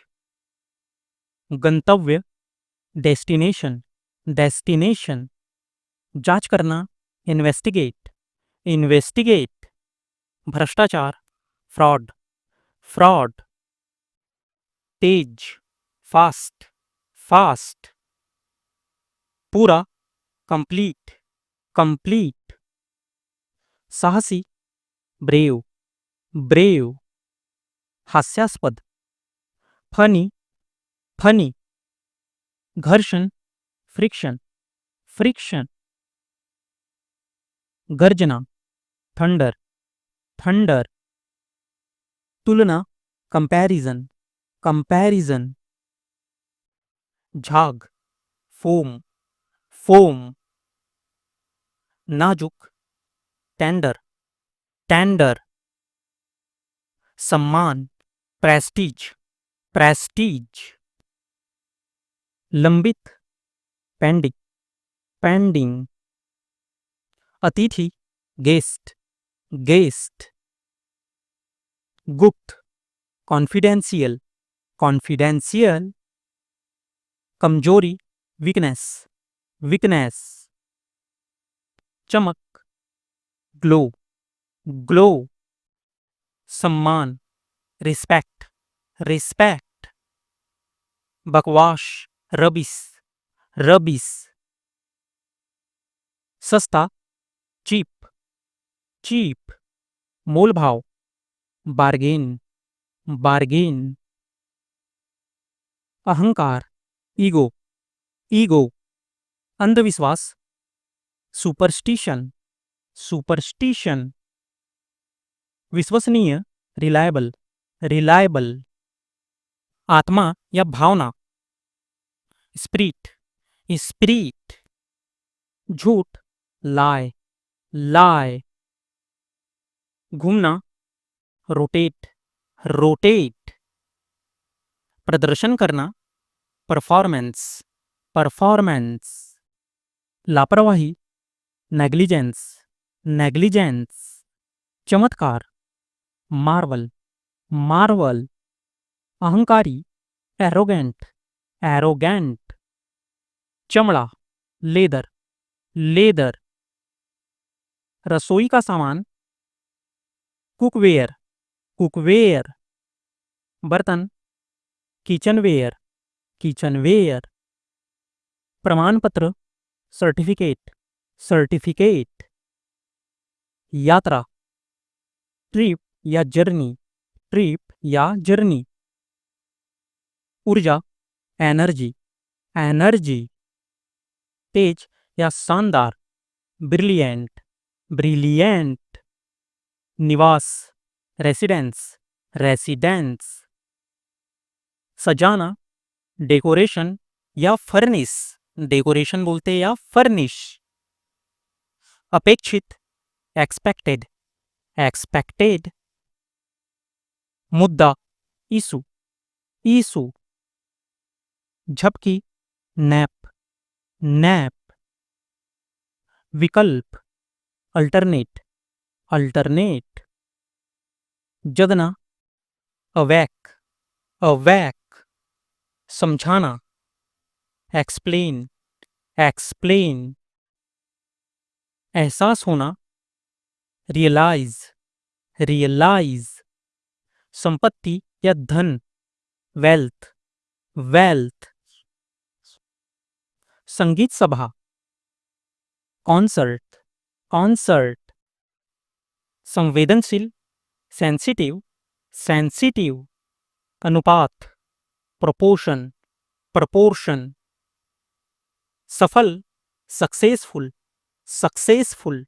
गंतव्य, डेस्टिनेशन, डेस्टिनेशन, जांच करना, इन्वेस्टिगेट, इन्वेस्टिगेट, भ्रष्टाचार, फ्रॉड, फ्रॉड, तेज, फास्ट, फास्ट, पूरा, कंप्लीट, कंप्लीट, साहसी, ब्रेव, ब्रेव, हास्यास्पद, फनी, फनी, घर्षण, फ्रिक्शन, फ्रिक्शन, गर्जना, थंडर, थंडर, तुलना, कंपैरिजन, कंपैरिजन, झाग, फोम, फोम, नाजुक, टेंडर, टेंडर, सम्मान, प्रेस्टीज, प्रेस्टीज, लंबित, पेंडिंग, पेंडिंग, अतिथि, गेस्ट, गेस्ट, गुप्त, कॉन्फिडेंशियल, कॉन्फिडेंशियल, कमजोरी, वीकनेस, वीकनेस, चमक, ग्लो, ग्लो, सम्मान, रिस्पेक्ट, रिस्पेक्ट, बकवास, रबिस, रबिस। सस्ता, चीप, चीप। मोल भाव, बार्गेन, बार्गेन। अहंकार, ईगो, ईगो। अंधविश्वास, सुपरस्टिशन, सुपरस्टिशन। विश्वसनीय, रिलायबल, रिलायबल। आत्मा या भावना, स्पिरिट, स्पिरिट। झूठ, लाय, लाय। घूमना, रोटेट, रोटेट। प्रदर्शन करना, परफॉर्मेंस, परफॉर्मेंस। लापरवाही, नेग्लिजेंस, नेग्लिजेंस। चमत्कार, मार्वल, मार्वल। अहंकारी, एरोगेंट, एरोगेंट। चमड़ा, लेदर, लेदर। रसोई का सामान, कुकवेयर, कुकवेयर। बर्तन, किचनवेयर, किचनवेयर। प्रमाण पत्र, सर्टिफिकेट, सर्टिफिकेट। यात्रा, ट्रिप या जर्नी, ट्रिप या जर्नी। ऊर्जा, एनर्जी, एनर्जी। तेज या शानदार, ब्रिलियंट, ब्रिलियंट। निवास, रेसिडेंस, रेसिडेंस। सजाना, डेकोरेशन या फर्निश, डेकोरेशन बोलते या फर्निश। अपेक्षित, एक्सपेक्टेड, एक्सपेक्टेड। मुद्दा, इशू, इशू। झपकी, नैप, नैप। विकल्प, अल्टरनेट, अल्टरनेट। जगना, अवैक, अवैक। समझाना, एक्सप्लेन, एक्सप्लेन। एहसास होना, रियलाइज, रियलाइज। संपत्ति या धन, वेल्थ, वेल्थ। संगीत सभा, कॉन्सर्ट, कॉन्सर्ट। संवेदनशील, सेंसिटिव, सेंसिटिव। अनुपात, प्रोपोर्शन, प्रपोर्शन। सफल, सक्सेसफुल, सक्सेसफुल।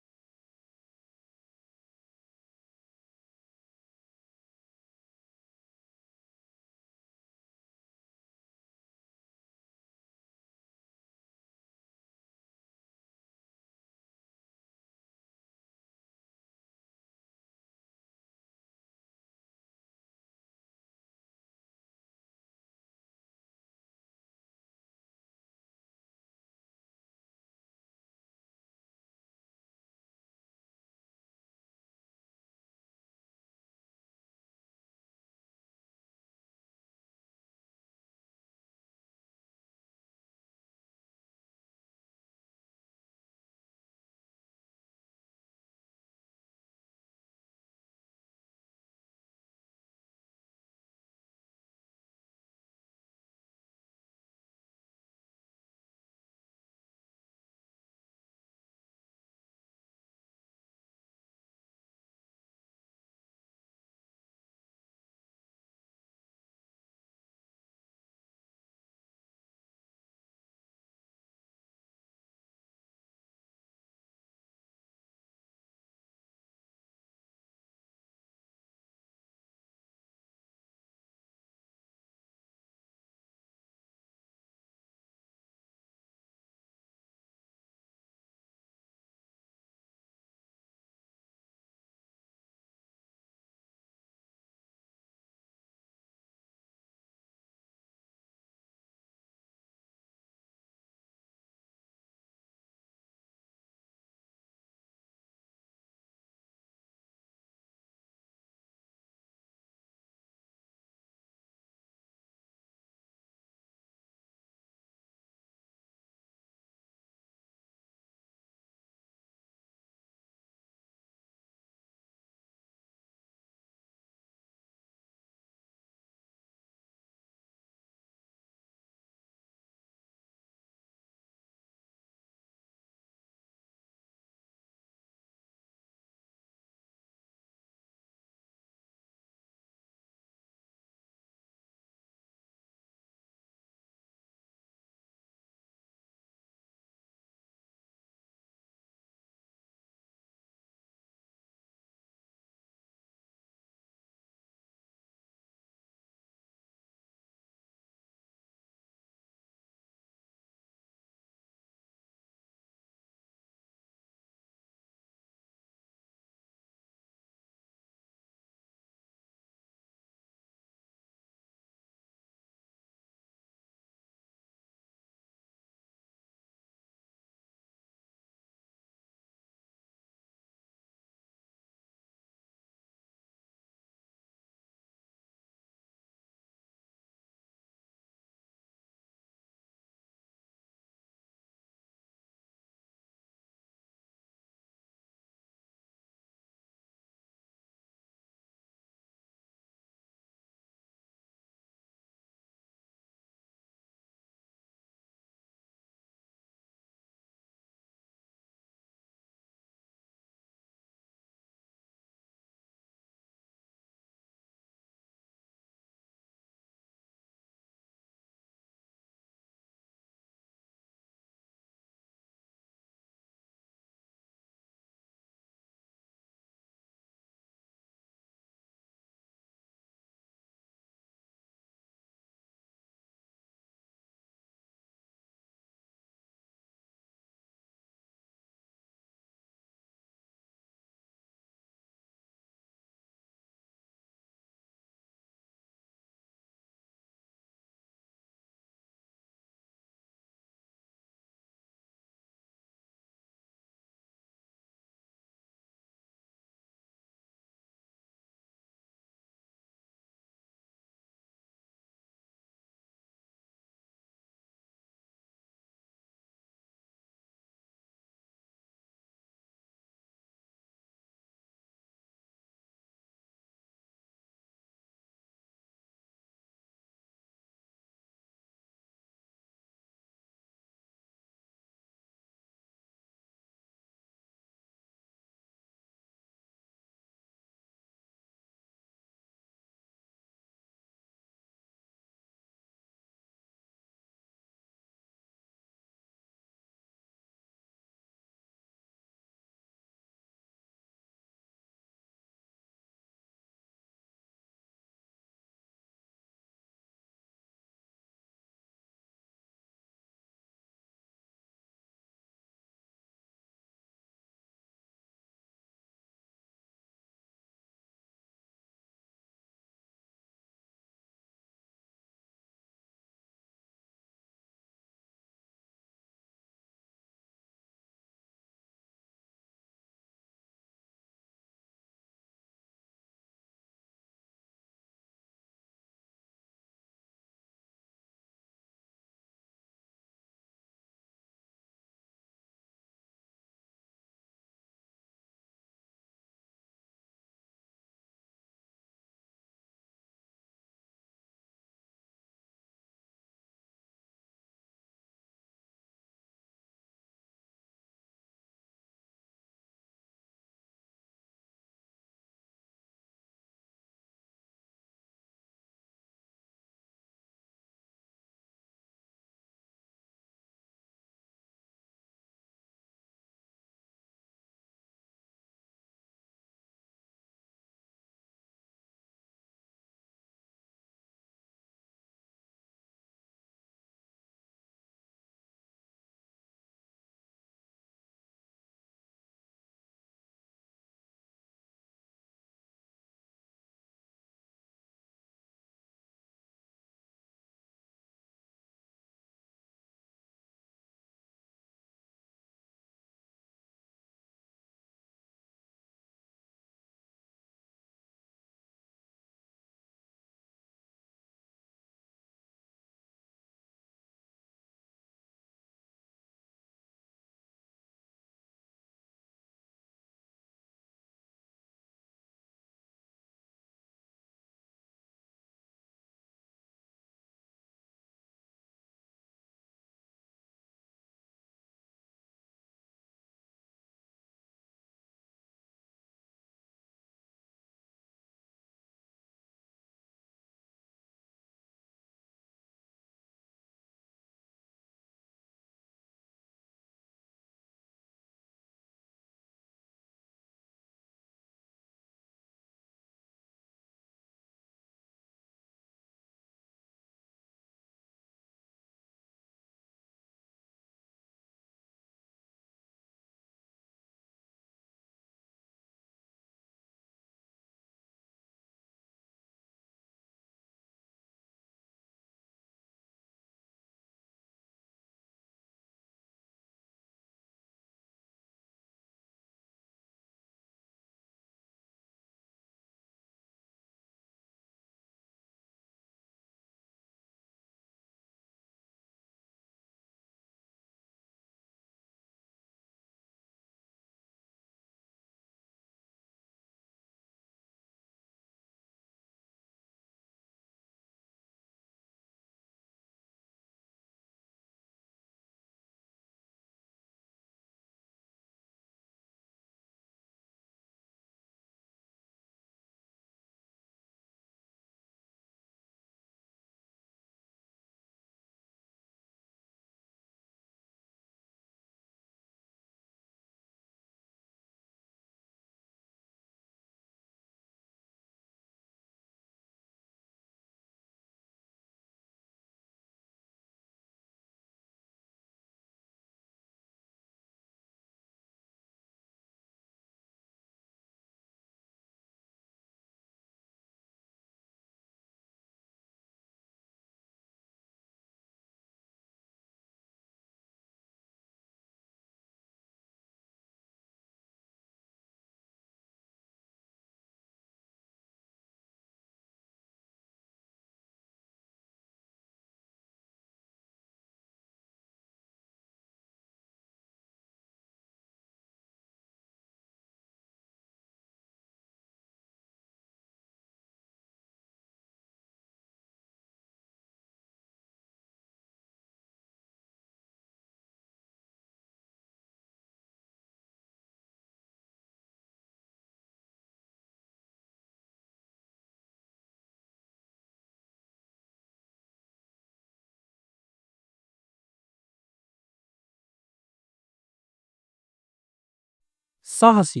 साहसी,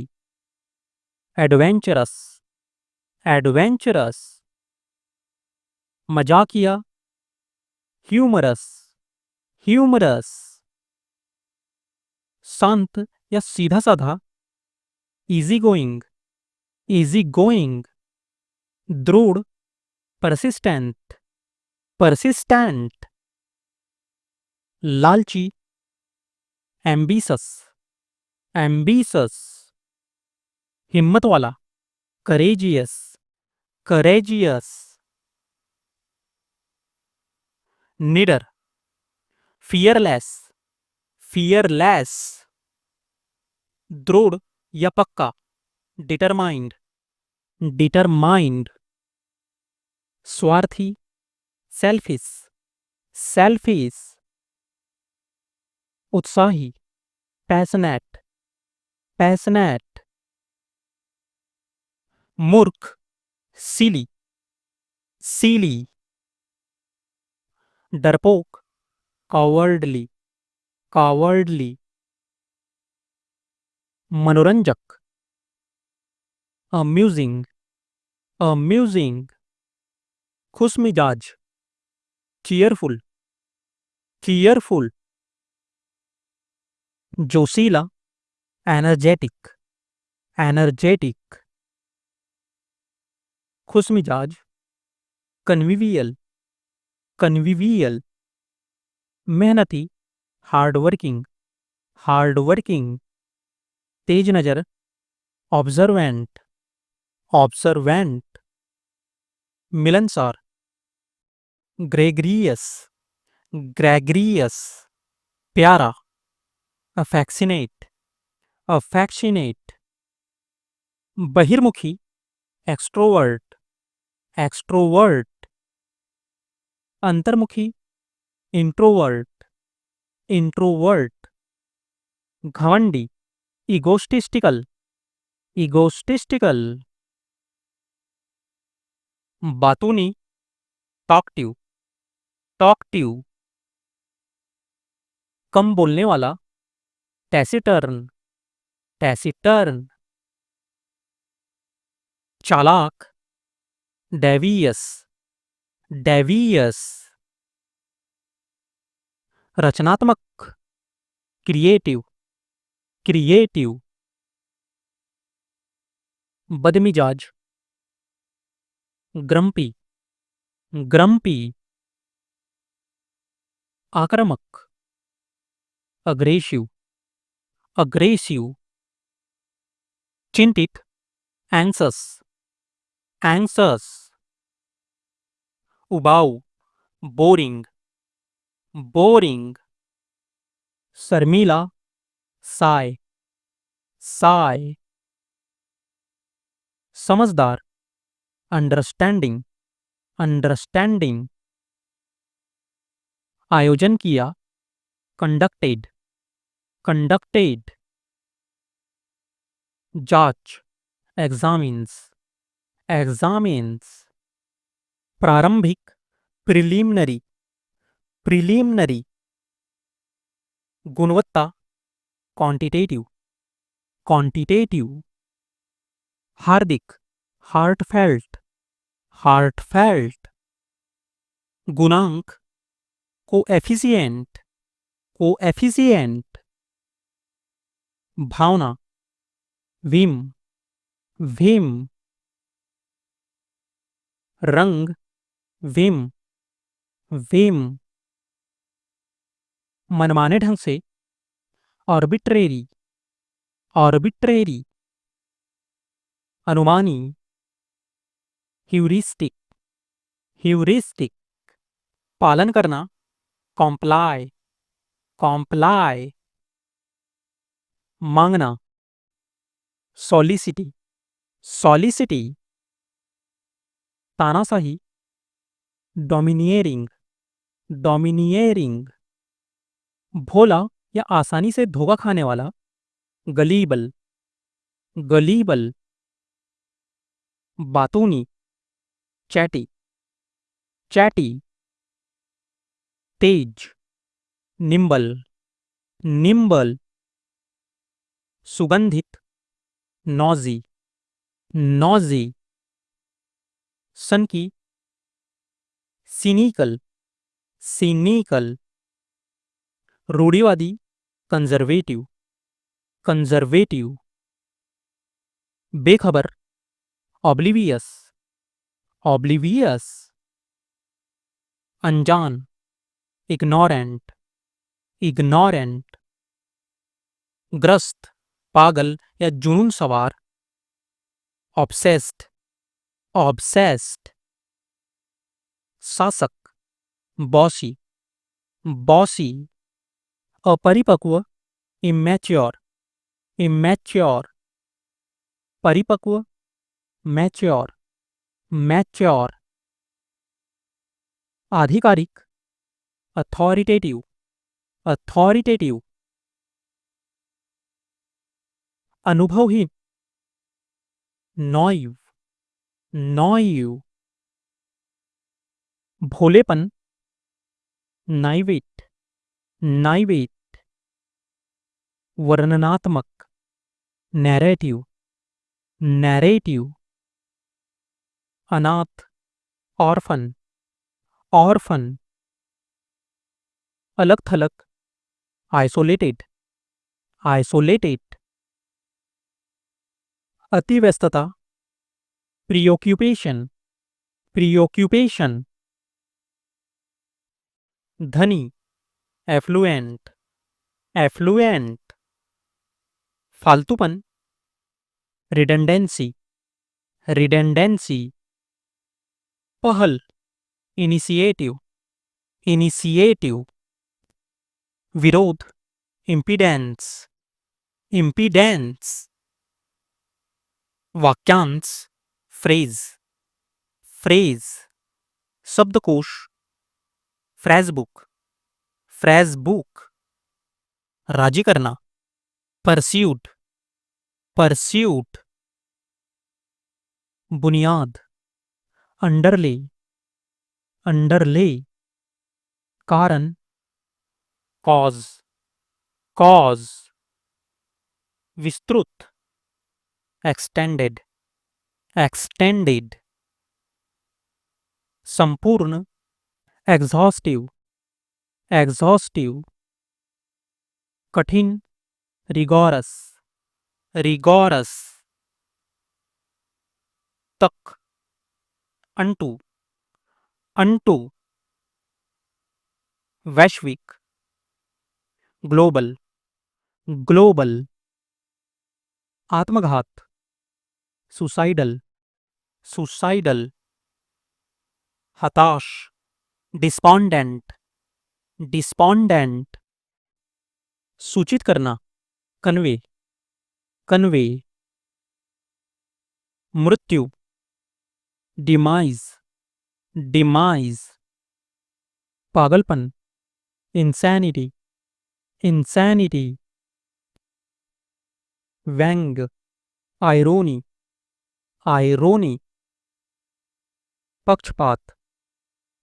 एडवेंचरस, एडवेंचरस। मजाकिया, ह्यूमरस, ह्यूमरस। शांत या सीधा साधा, इजी गोइंग, इजी गोइंग। दृढ़, परसिस्टेंट, परसिस्टेंट। लालची, एम्बिशस, एम्बिशस। हिम्मत वाला, करेजियस, करेजियस। निडर, फियरलेस, फियरलेस। दृढ़ या पक्का, डिटरमाइंड, डिटरमाइंड। स्वार्थी, सेल्फिश, सेल्फिश। उत्साही, पैशनेट, पैशनेट। मूर्ख, सिली, सिली। डरपोक, कावर्डली, कावर्डली। मनोरंजक, अम्यूजिंग, अम्यूजिंग। खुशमिजाज, चीयरफुल, चीयरफुल। जोशीला, एनर्जेटिक, एनर्जेटिक। खुशमिजाज, कन्विवियल, कन्विवियल। मेहनती, हार्डवर्किंग, हार्डवर्किंग। तेज नज़र, ऑब्जर्वेंट, ऑब्जर्वेंट। मिलनसार, ग्रेगरियस, ग्रेगरियस। प्यारा, अफेक्शिनेट, अफेक्शिनेट। बहिर्मुखी, एक्सट्रोवर्ट, एक्सट्रोवर्ट। अंतर्मुखी, इंट्रोवर्ट, इंट्रोवर्ट। घमंडी, इगोस्टिस्टिकल, इगोस्टिस्टिकल। बातूनी, टॉकटिव, टॉकटिव। कम बोलने वाला, टैसिटर्न, टैसिटर्न। चालाक, डेवियस, डेवियस। रचनात्मक, क्रिएटिव, क्रिएटिव। बदमिजाज, ग्रम्पी, ग्रम्पी। आक्रामक, अग्रेसिव, अग्रेसिव। चिंतित, एंग्सस, एंग्सस। उबाऊ, बोरिंग, बोरिंग। शर्मीला, साय, साय। समझदार, अंडरस्टैंडिंग, अंडरस्टैंडिंग। आयोजन किया, कंडक्टेड, कंडक्टेड। जांच, एग्जामिन्स, एग्जामिन्स। प्रारंभिक, प्रिलिमिनरी, प्रिलिमिनरी। गुणवत्ता, क्वांटिटेटिव, क्वांटिटेटिव। हार्दिक, हार्टफेल्ट, हार्टफेल्ट। गुणांक, कोएफिशिएंट, कोएफिशिएंट। भावना, विम, विम। रंग, विम, विम। मनमाने ढंग से, आर्बिट्रेरी, आर्बिट्रेरी। अनुमानी, ह्यूरिस्टिक, ह्यूरिस्टिक। पालन करना, कॉम्प्लाई, कॉम्प्लाई। मांगना, सॉलिसिटी, सॉलिसिटी। तानाशाही, डोमिनियरिंग, डोमिनियरिंग। भोला या आसानी से धोखा खाने वाला, गलीबल, गलीबल। बातूनी, चैटी, चैटी। तेज, निम्बल, निम्बल। सुगंधित, नॉजी, नॉजी। सन की सिनिकल, सिनिकल। रूढ़िवादी, कंजर्वेटिव, कंजर्वेटिव। बेखबर, ऑब्लिवियस, ऑब्लिवियस। अनजान, इग्नोरेंट, इग्नोरेंट। ग्रस्त, पागल या जुनून सवार, ऑब्सेस्ड, ऑब्सेस्ड। शासक, बॉसी, बॉसी। अपरिपक्व, इमैच्योर, इमैच्योर। परिपक्व, मैच्योर, मैच्योर। आधिकारिक, अथॉरिटेटिव, अथॉरिटेटिव। अनुभवहीन, नॉइव, नॉइव। भोलेपन, नाइवेट, नाइवेट। वर्णनात्मक, नैरेटिव, नैरेटिव। अनाथ, ऑर्फन, ऑर्फन। अलग थलग, आइसोलेटेड, आइसोलेटेड। अतिव्यस्तता, प्रीऑक्यूपेशन, प्रीऑक्यूपेशन। धनी, एफ्लुएंट, एफ्लुएंट। फालतूपन, redundancy, redundancy. पहल, इनिशिएटिव, इनिशिएटिव। विरोध, इम्पीडेंस, इम्पीडेंस। वाक्यांश, फ्रेज, फ्रेज। शब्दकोश, फ्रेजबुक, फ्रेजबुक। राजी करना, परस्यूट, परस्यूट। बुनियाद, अंडरले, अंडरले। कारण, कॉज, कॉज। विस्तृत, एक्सटेंडेड, एक्सटेंडेड। संपूर्ण, एग्जॉस्टिव, एग्जॉस्टिव। कठिन, रिगोरस, रिगोरस। तक, अनटू, अनटू। वैश्विक, ग्लोबल, ग्लोबल। आत्मघात, सुसाइडल, सुसाइडल। हताश, डिस्पॉन्डेंट, डिस्पॉन्डेंट। सूचित करना, कन्वे, कन्वे। मृत्यु, डिमाइज, डिमाइज। पागलपन, इंसैनिटी, इंसैनिटी। व्यंग, आयरोनी, आयरोनी। पक्षपात,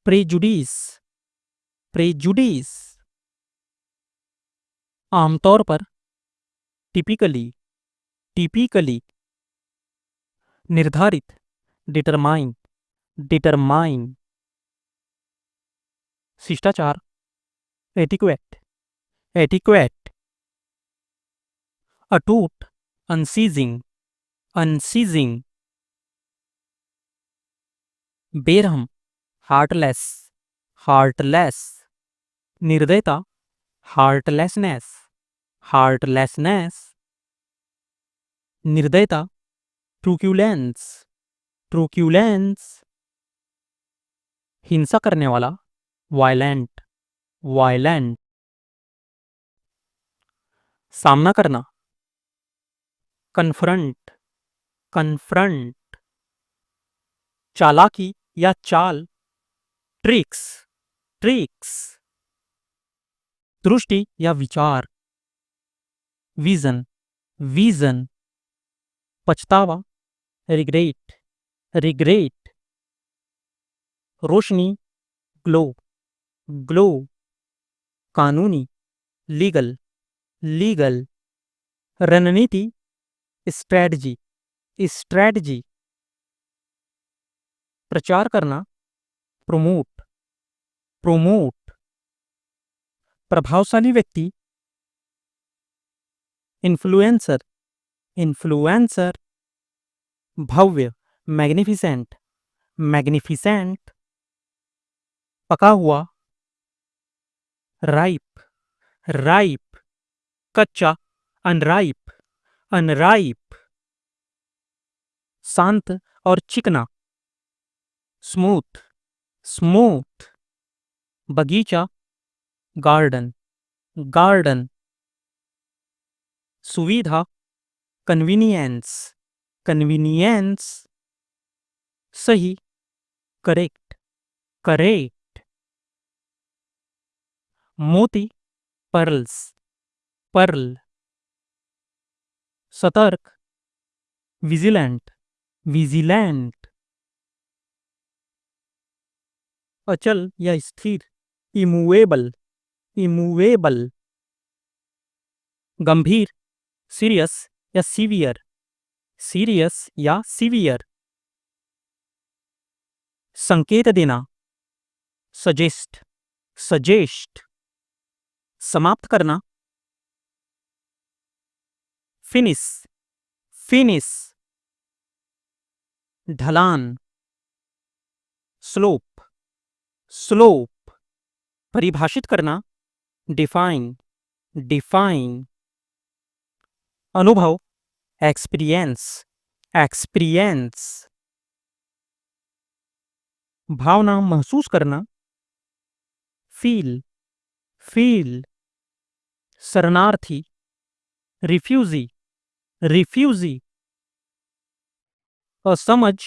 प्रेजुडिस, प्रेजुडिस। आमतौर पर, टिपिकली, टिपिकली। निर्धारित, डिटरमाइन, डिटरमाइन। शिष्टाचार, एटिक्वेट, एटिक्वेट। अटूट, अनसीजिंग, अनसीजिंग। बेरहम, हार्टलेस, हार्टलेस। निर्दयता, हार्टलेसनेस, हार्टलेसनेस। निर्दयता, ट्रूक्यूलेंस, ट्रूक्यूलेंस। हिंसा करने वाला, वायलेंट, वायलेंट। सामना करना, कन्फ्रंट, कन्फ्रंट। चालाकी या चाल, ट्रिक्स, ट्रिक्स। दृष्टि या विचार, विजन, विजन। पछतावा, रिग्रेट, रिग्रेट। रोशनी, ग्लो, ग्लो। कानूनी, लीगल, लीगल। रणनीति, स्ट्रैटेजी, स्ट्रैटेजी। प्रचार करना, प्रोमोट, प्रोमोट। प्रभावशाली व्यक्ति, इन्फ्लुएंसर, इन्फ्लुएंसर। भव्य, मैग्निफिसेंट, मैग्निफिसेंट। पका हुआ, राइप, राइप। कच्चा, अनराइप, अनराइप। शांत और चिकना, स्मूथ, स्मूथ। बगीचा, गार्डन, गार्डन। सुविधा, कन्वीनियंस, कन्वीनियंस। सही, करेक्ट, करेक्ट। मोती, पर्ल्स, पर्ल। सतर्क, विजिलेंट, विजिलेंट। अचल या स्थिर, इमूवेबल, इमूवेबल। गंभीर, सीरियस या सीवियर, सीरियस या सीवियर। संकेत देना, सजेस्ट, सजेस्ट। समाप्त करना, फिनिश, फिनिश। ढलान, स्लोप, स्लोप। परिभाषित करना, डिफाइन, डिफाइन। अनुभव, एक्सपीरियंस, एक्सपीरियंस। भावना, महसूस करना, फील, फील। शरणार्थी, रिफ्यूजी, रिफ्यूजी। असमझ,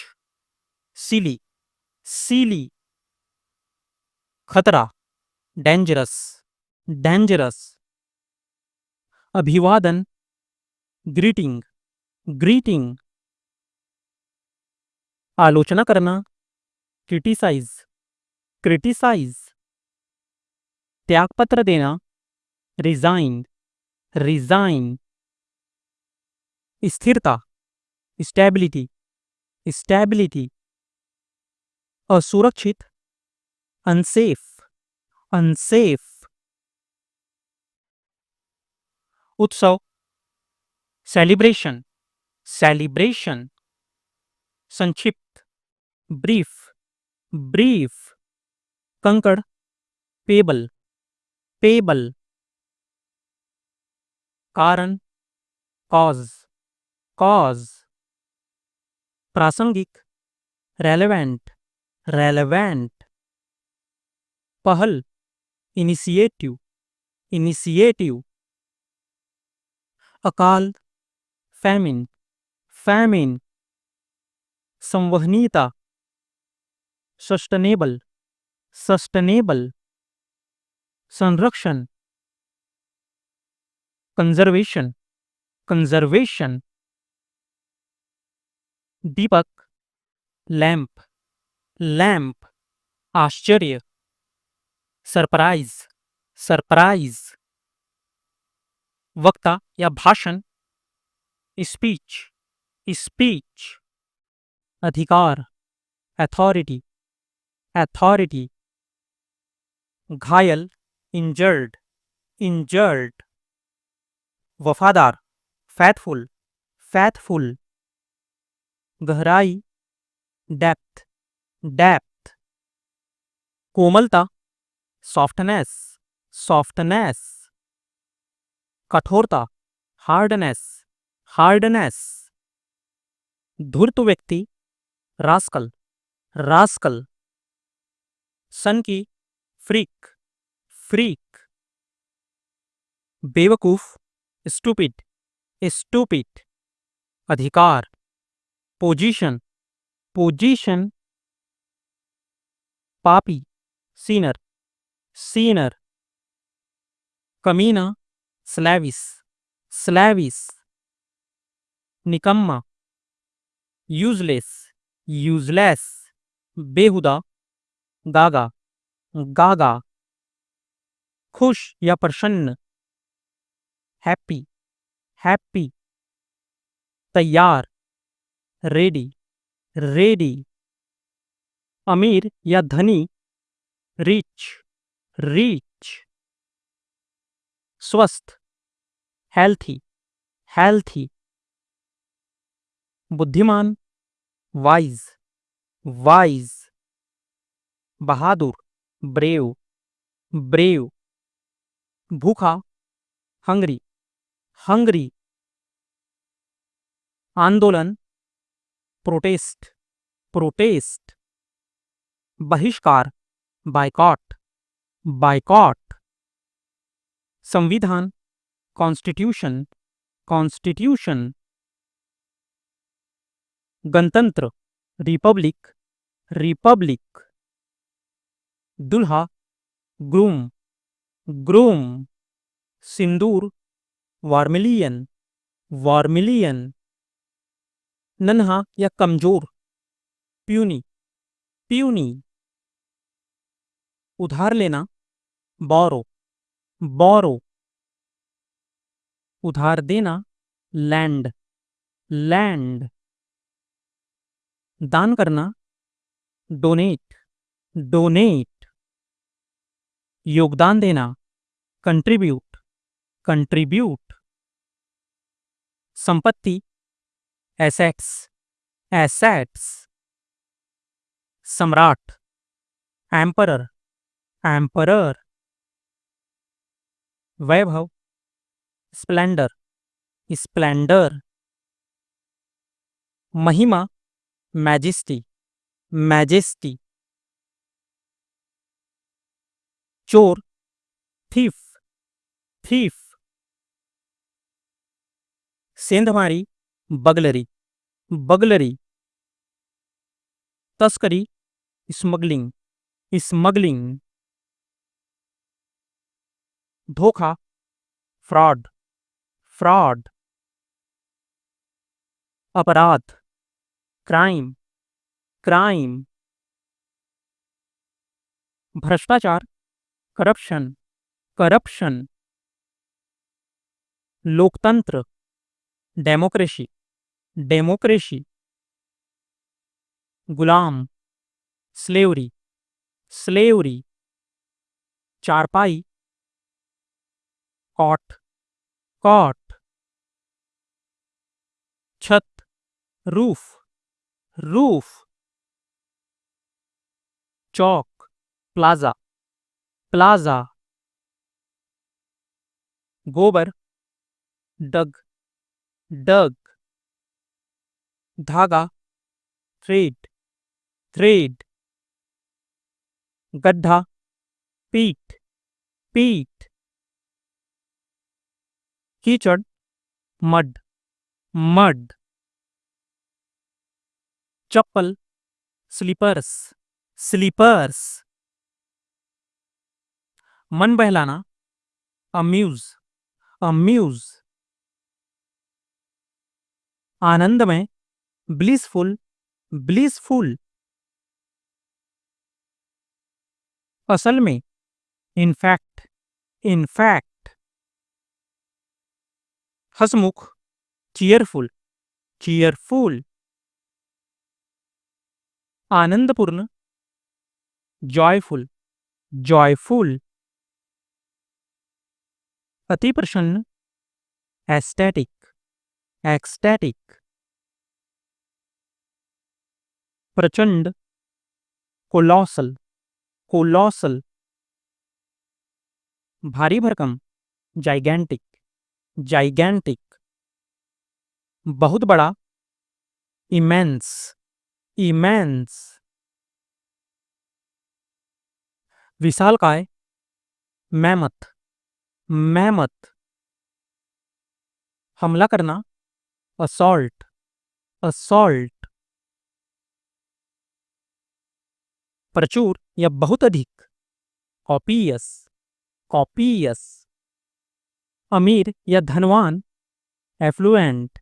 सिली, सिली। खतरा, डेंजरस, डेंजरस। अभिवादन, ग्रीटिंग, ग्रीटिंग। आलोचना करना, क्रिटिसाइज, क्रिटिसाइज। त्यागपत्र देना, रिजाइन, रिजाइन। स्थिरता, स्टेबिलिटी, स्टेबिलिटी। असुरक्षित, अनसेफ, अनसेफ। उत्सव, सेलिब्रेशन, सेलिब्रेशन। संक्षिप्त, ब्रीफ, ब्रीफ। कंकड़, पेबल, पेबल। कारण, कॉज, कॉज। प्रासंगिक, रेलेवेंट, रेलेवेंट। पहल, इनिशिएटिव, इनिशिएटिव। अकाल, फैमिन, फैमिन। संवहनीयता, sustainable, sustainable. संरक्षण, कंजर्वेशन, कंजर्वेशन। दीपक, लैंप, लैंप। आश्चर्य, सरप्राइज, सरप्राइज। वक्ता या भाषण, स्पीच, स्पीच। अधिकार, अथॉरिटी, अथॉरिटी। घायल, इंजर्ड, इंजर्ड। वफादार, फैथफुल, फैथफुल। गहराई, डेप्थ, डेप्थ। कोमलता, सॉफ्टनेस, सॉफ्टनेस। कठोरता, हार्डनेस, हार्डनेस। धूर्त व्यक्ति, रास्कल, रास्कल। सन की, फ्रीक, फ्रीक। बेवकूफ, स्टूपिड, स्टूपिड। अधिकार, पोजीशन, पोजीशन। पापी, सीनर, सीनर। कमीना, स्लैविस, स्लैविस। निकम्मा, यूजलेस, यूजलेस। बेहुदा, गागा, गागा। खुश या प्रसन्न, हैप्पी, हैप्पी। तैयार, रेडी, रेडी। अमीर या धनी, रिच, रिच। स्वस्थ, हेल्थी, हेल्थी। बुद्धिमान, वाइज, वाइज। बहादुर, ब्रेव, ब्रेव। भूखा, हंग्री, हंग्री। आंदोलन, प्रोटेस्ट, प्रोटेस्ट। बहिष्कार, बायकॉट, बायकॉट। संविधान, कॉन्स्टिट्यूशन, कॉन्स्टिट्यूशन। गणतंत्र, रिपब्लिक, रिपब्लिक। दुल्हा, ग्रूम, ग्रूम। सिंदूर, वार्मिलियन, वार्मिलियन। नन्हा या कमजोर, प्यूनी, प्यूनी। उधार लेना, बोरो, बोरो। उधार देना, लैंड, लैंड। दान करना, डोनेट, डोनेट। योगदान देना, कंट्रीब्यूट, कंट्रीब्यूट। संपत्ति, एसेट्स, एसेट्स। सम्राट, एम्परर, एम्परर। वैभव, स्प्लेंडर, स्प्लेंडर। महिमा, मैजेस्टी, मैजेस्टी। चोर, थीफ, थीफ। सेंधमारी, बगलरी, बगलरी। तस्करी, स्मगलिंग, स्मगलिंग। धोखा, फ्रॉड, फ्रॉड। अपराध, क्राइम, क्राइम। भ्रष्टाचार, करप्शन, करप्शन। लोकतंत्र, डेमोक्रेसी, डेमोक्रेसी। गुलाम, स्लेवरी, स्लेवरी। चारपाई, कॉट, कॉट। छत, रूफ, रूफ। चौक, प्लाजा, प्लाजा। गोबर, डग, डग। धागा, थ्रेड, थ्रेड। गड्ढा, पीट, पीट। कीचड़, मड, मड। चप्पल, स्लीपर्स, स्लीपर्स। मन बहलाना, अम्यूज, अम्यूज। आनंद में, ब्लिसफुल, ब्लिसफुल। असल में, इनफैक्ट, इनफैक्ट। हसमुख, चीयरफुल, चीयरफुल। आनंदपूर्ण, जॉयफुल, जॉयफुल। अति प्रसन्न, एस्थेटिक, एक्सटैटिक। प्रचंड, कोलोसल, कोलोसल। भारी भरकम, जाइगैंटिक, जाइगैंटिक। बहुत बड़ा, इमेंस, इमेंस। विशालकाय, मैमथ, मैमथ। हमला करना, असॉल्ट, असॉल्ट। प्रचुर या बहुत अधिक, कॉपियस, कॉपियस। अमीर या धनवान, एफ्लुएंट,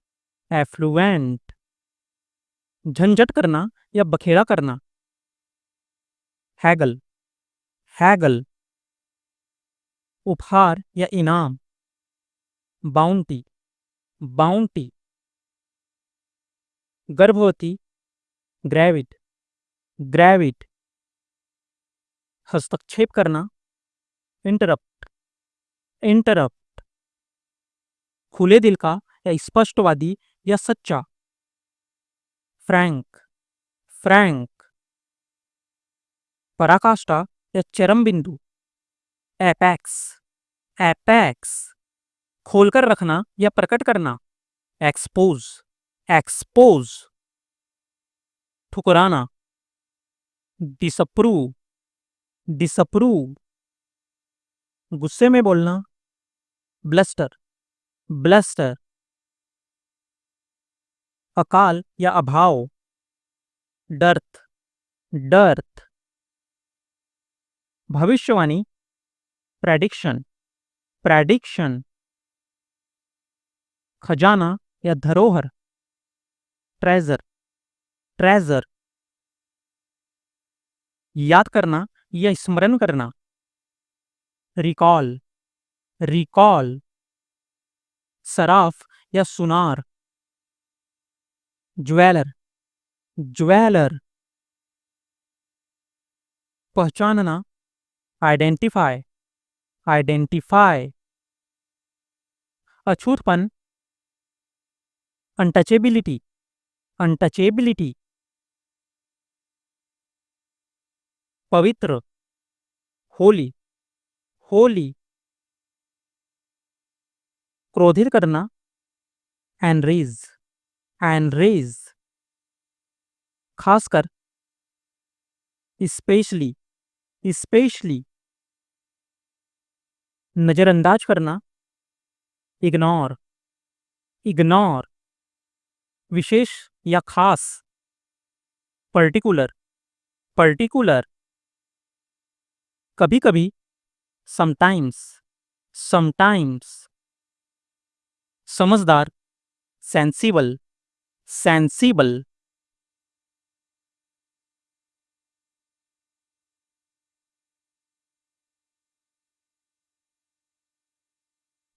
एफ्लुएंट। झंझट करना या बखेड़ा करना, हैगल, हैगल। उपहार या इनाम, बाउंटी, बाउंटी। गर्भवती, ग्रेविड, ग्रेविड। हस्तक्षेप करना, इंटरप्ट, इंटरप्ट। खुले दिल का या स्पष्टवादी या सच्चा, फ्रैंक, फ्रैंक। पराकाष्ठा या चरम बिंदु, एपेक्स, एपेक्स। खोलकर रखना या प्रकट करना, एक्सपोज, एक्सपोज। ठुकराना, डिसअप्रूव, डिसअप्रूव। गुस्से में बोलना, ब्लस्टर, ब्लस्टर। अकाल या अभाव, डर्थ, डर्थ। भविष्यवाणी, प्रेडिक्शन, प्रेडिक्शन। खजाना या धरोहर, ट्रेजर, ट्रेजर। याद करना या स्मरण करना, रिकॉल, रिकॉल। सराफ या सुनार, ज्वेलर, ज्वेलर। पहचानना, आइडेंटिफाई, आइडेंटिफाई। अछूतपन, अनटचेबिलिटी, अनटचेबिलिटी। पवित्र, होली, होली। क्रोधित करना, एनरेज, एनरेज। खासकर, स्पेशली, स्पेशली। नजरअंदाज करना, इग्नोर, इग्नोर। विशेष या खास, पर्टिकुलर, पर्टिकुलर। कभी कभी, समटाइम्स, समटाइम्स। समझदार, सेंसिबल, सेंसिबल।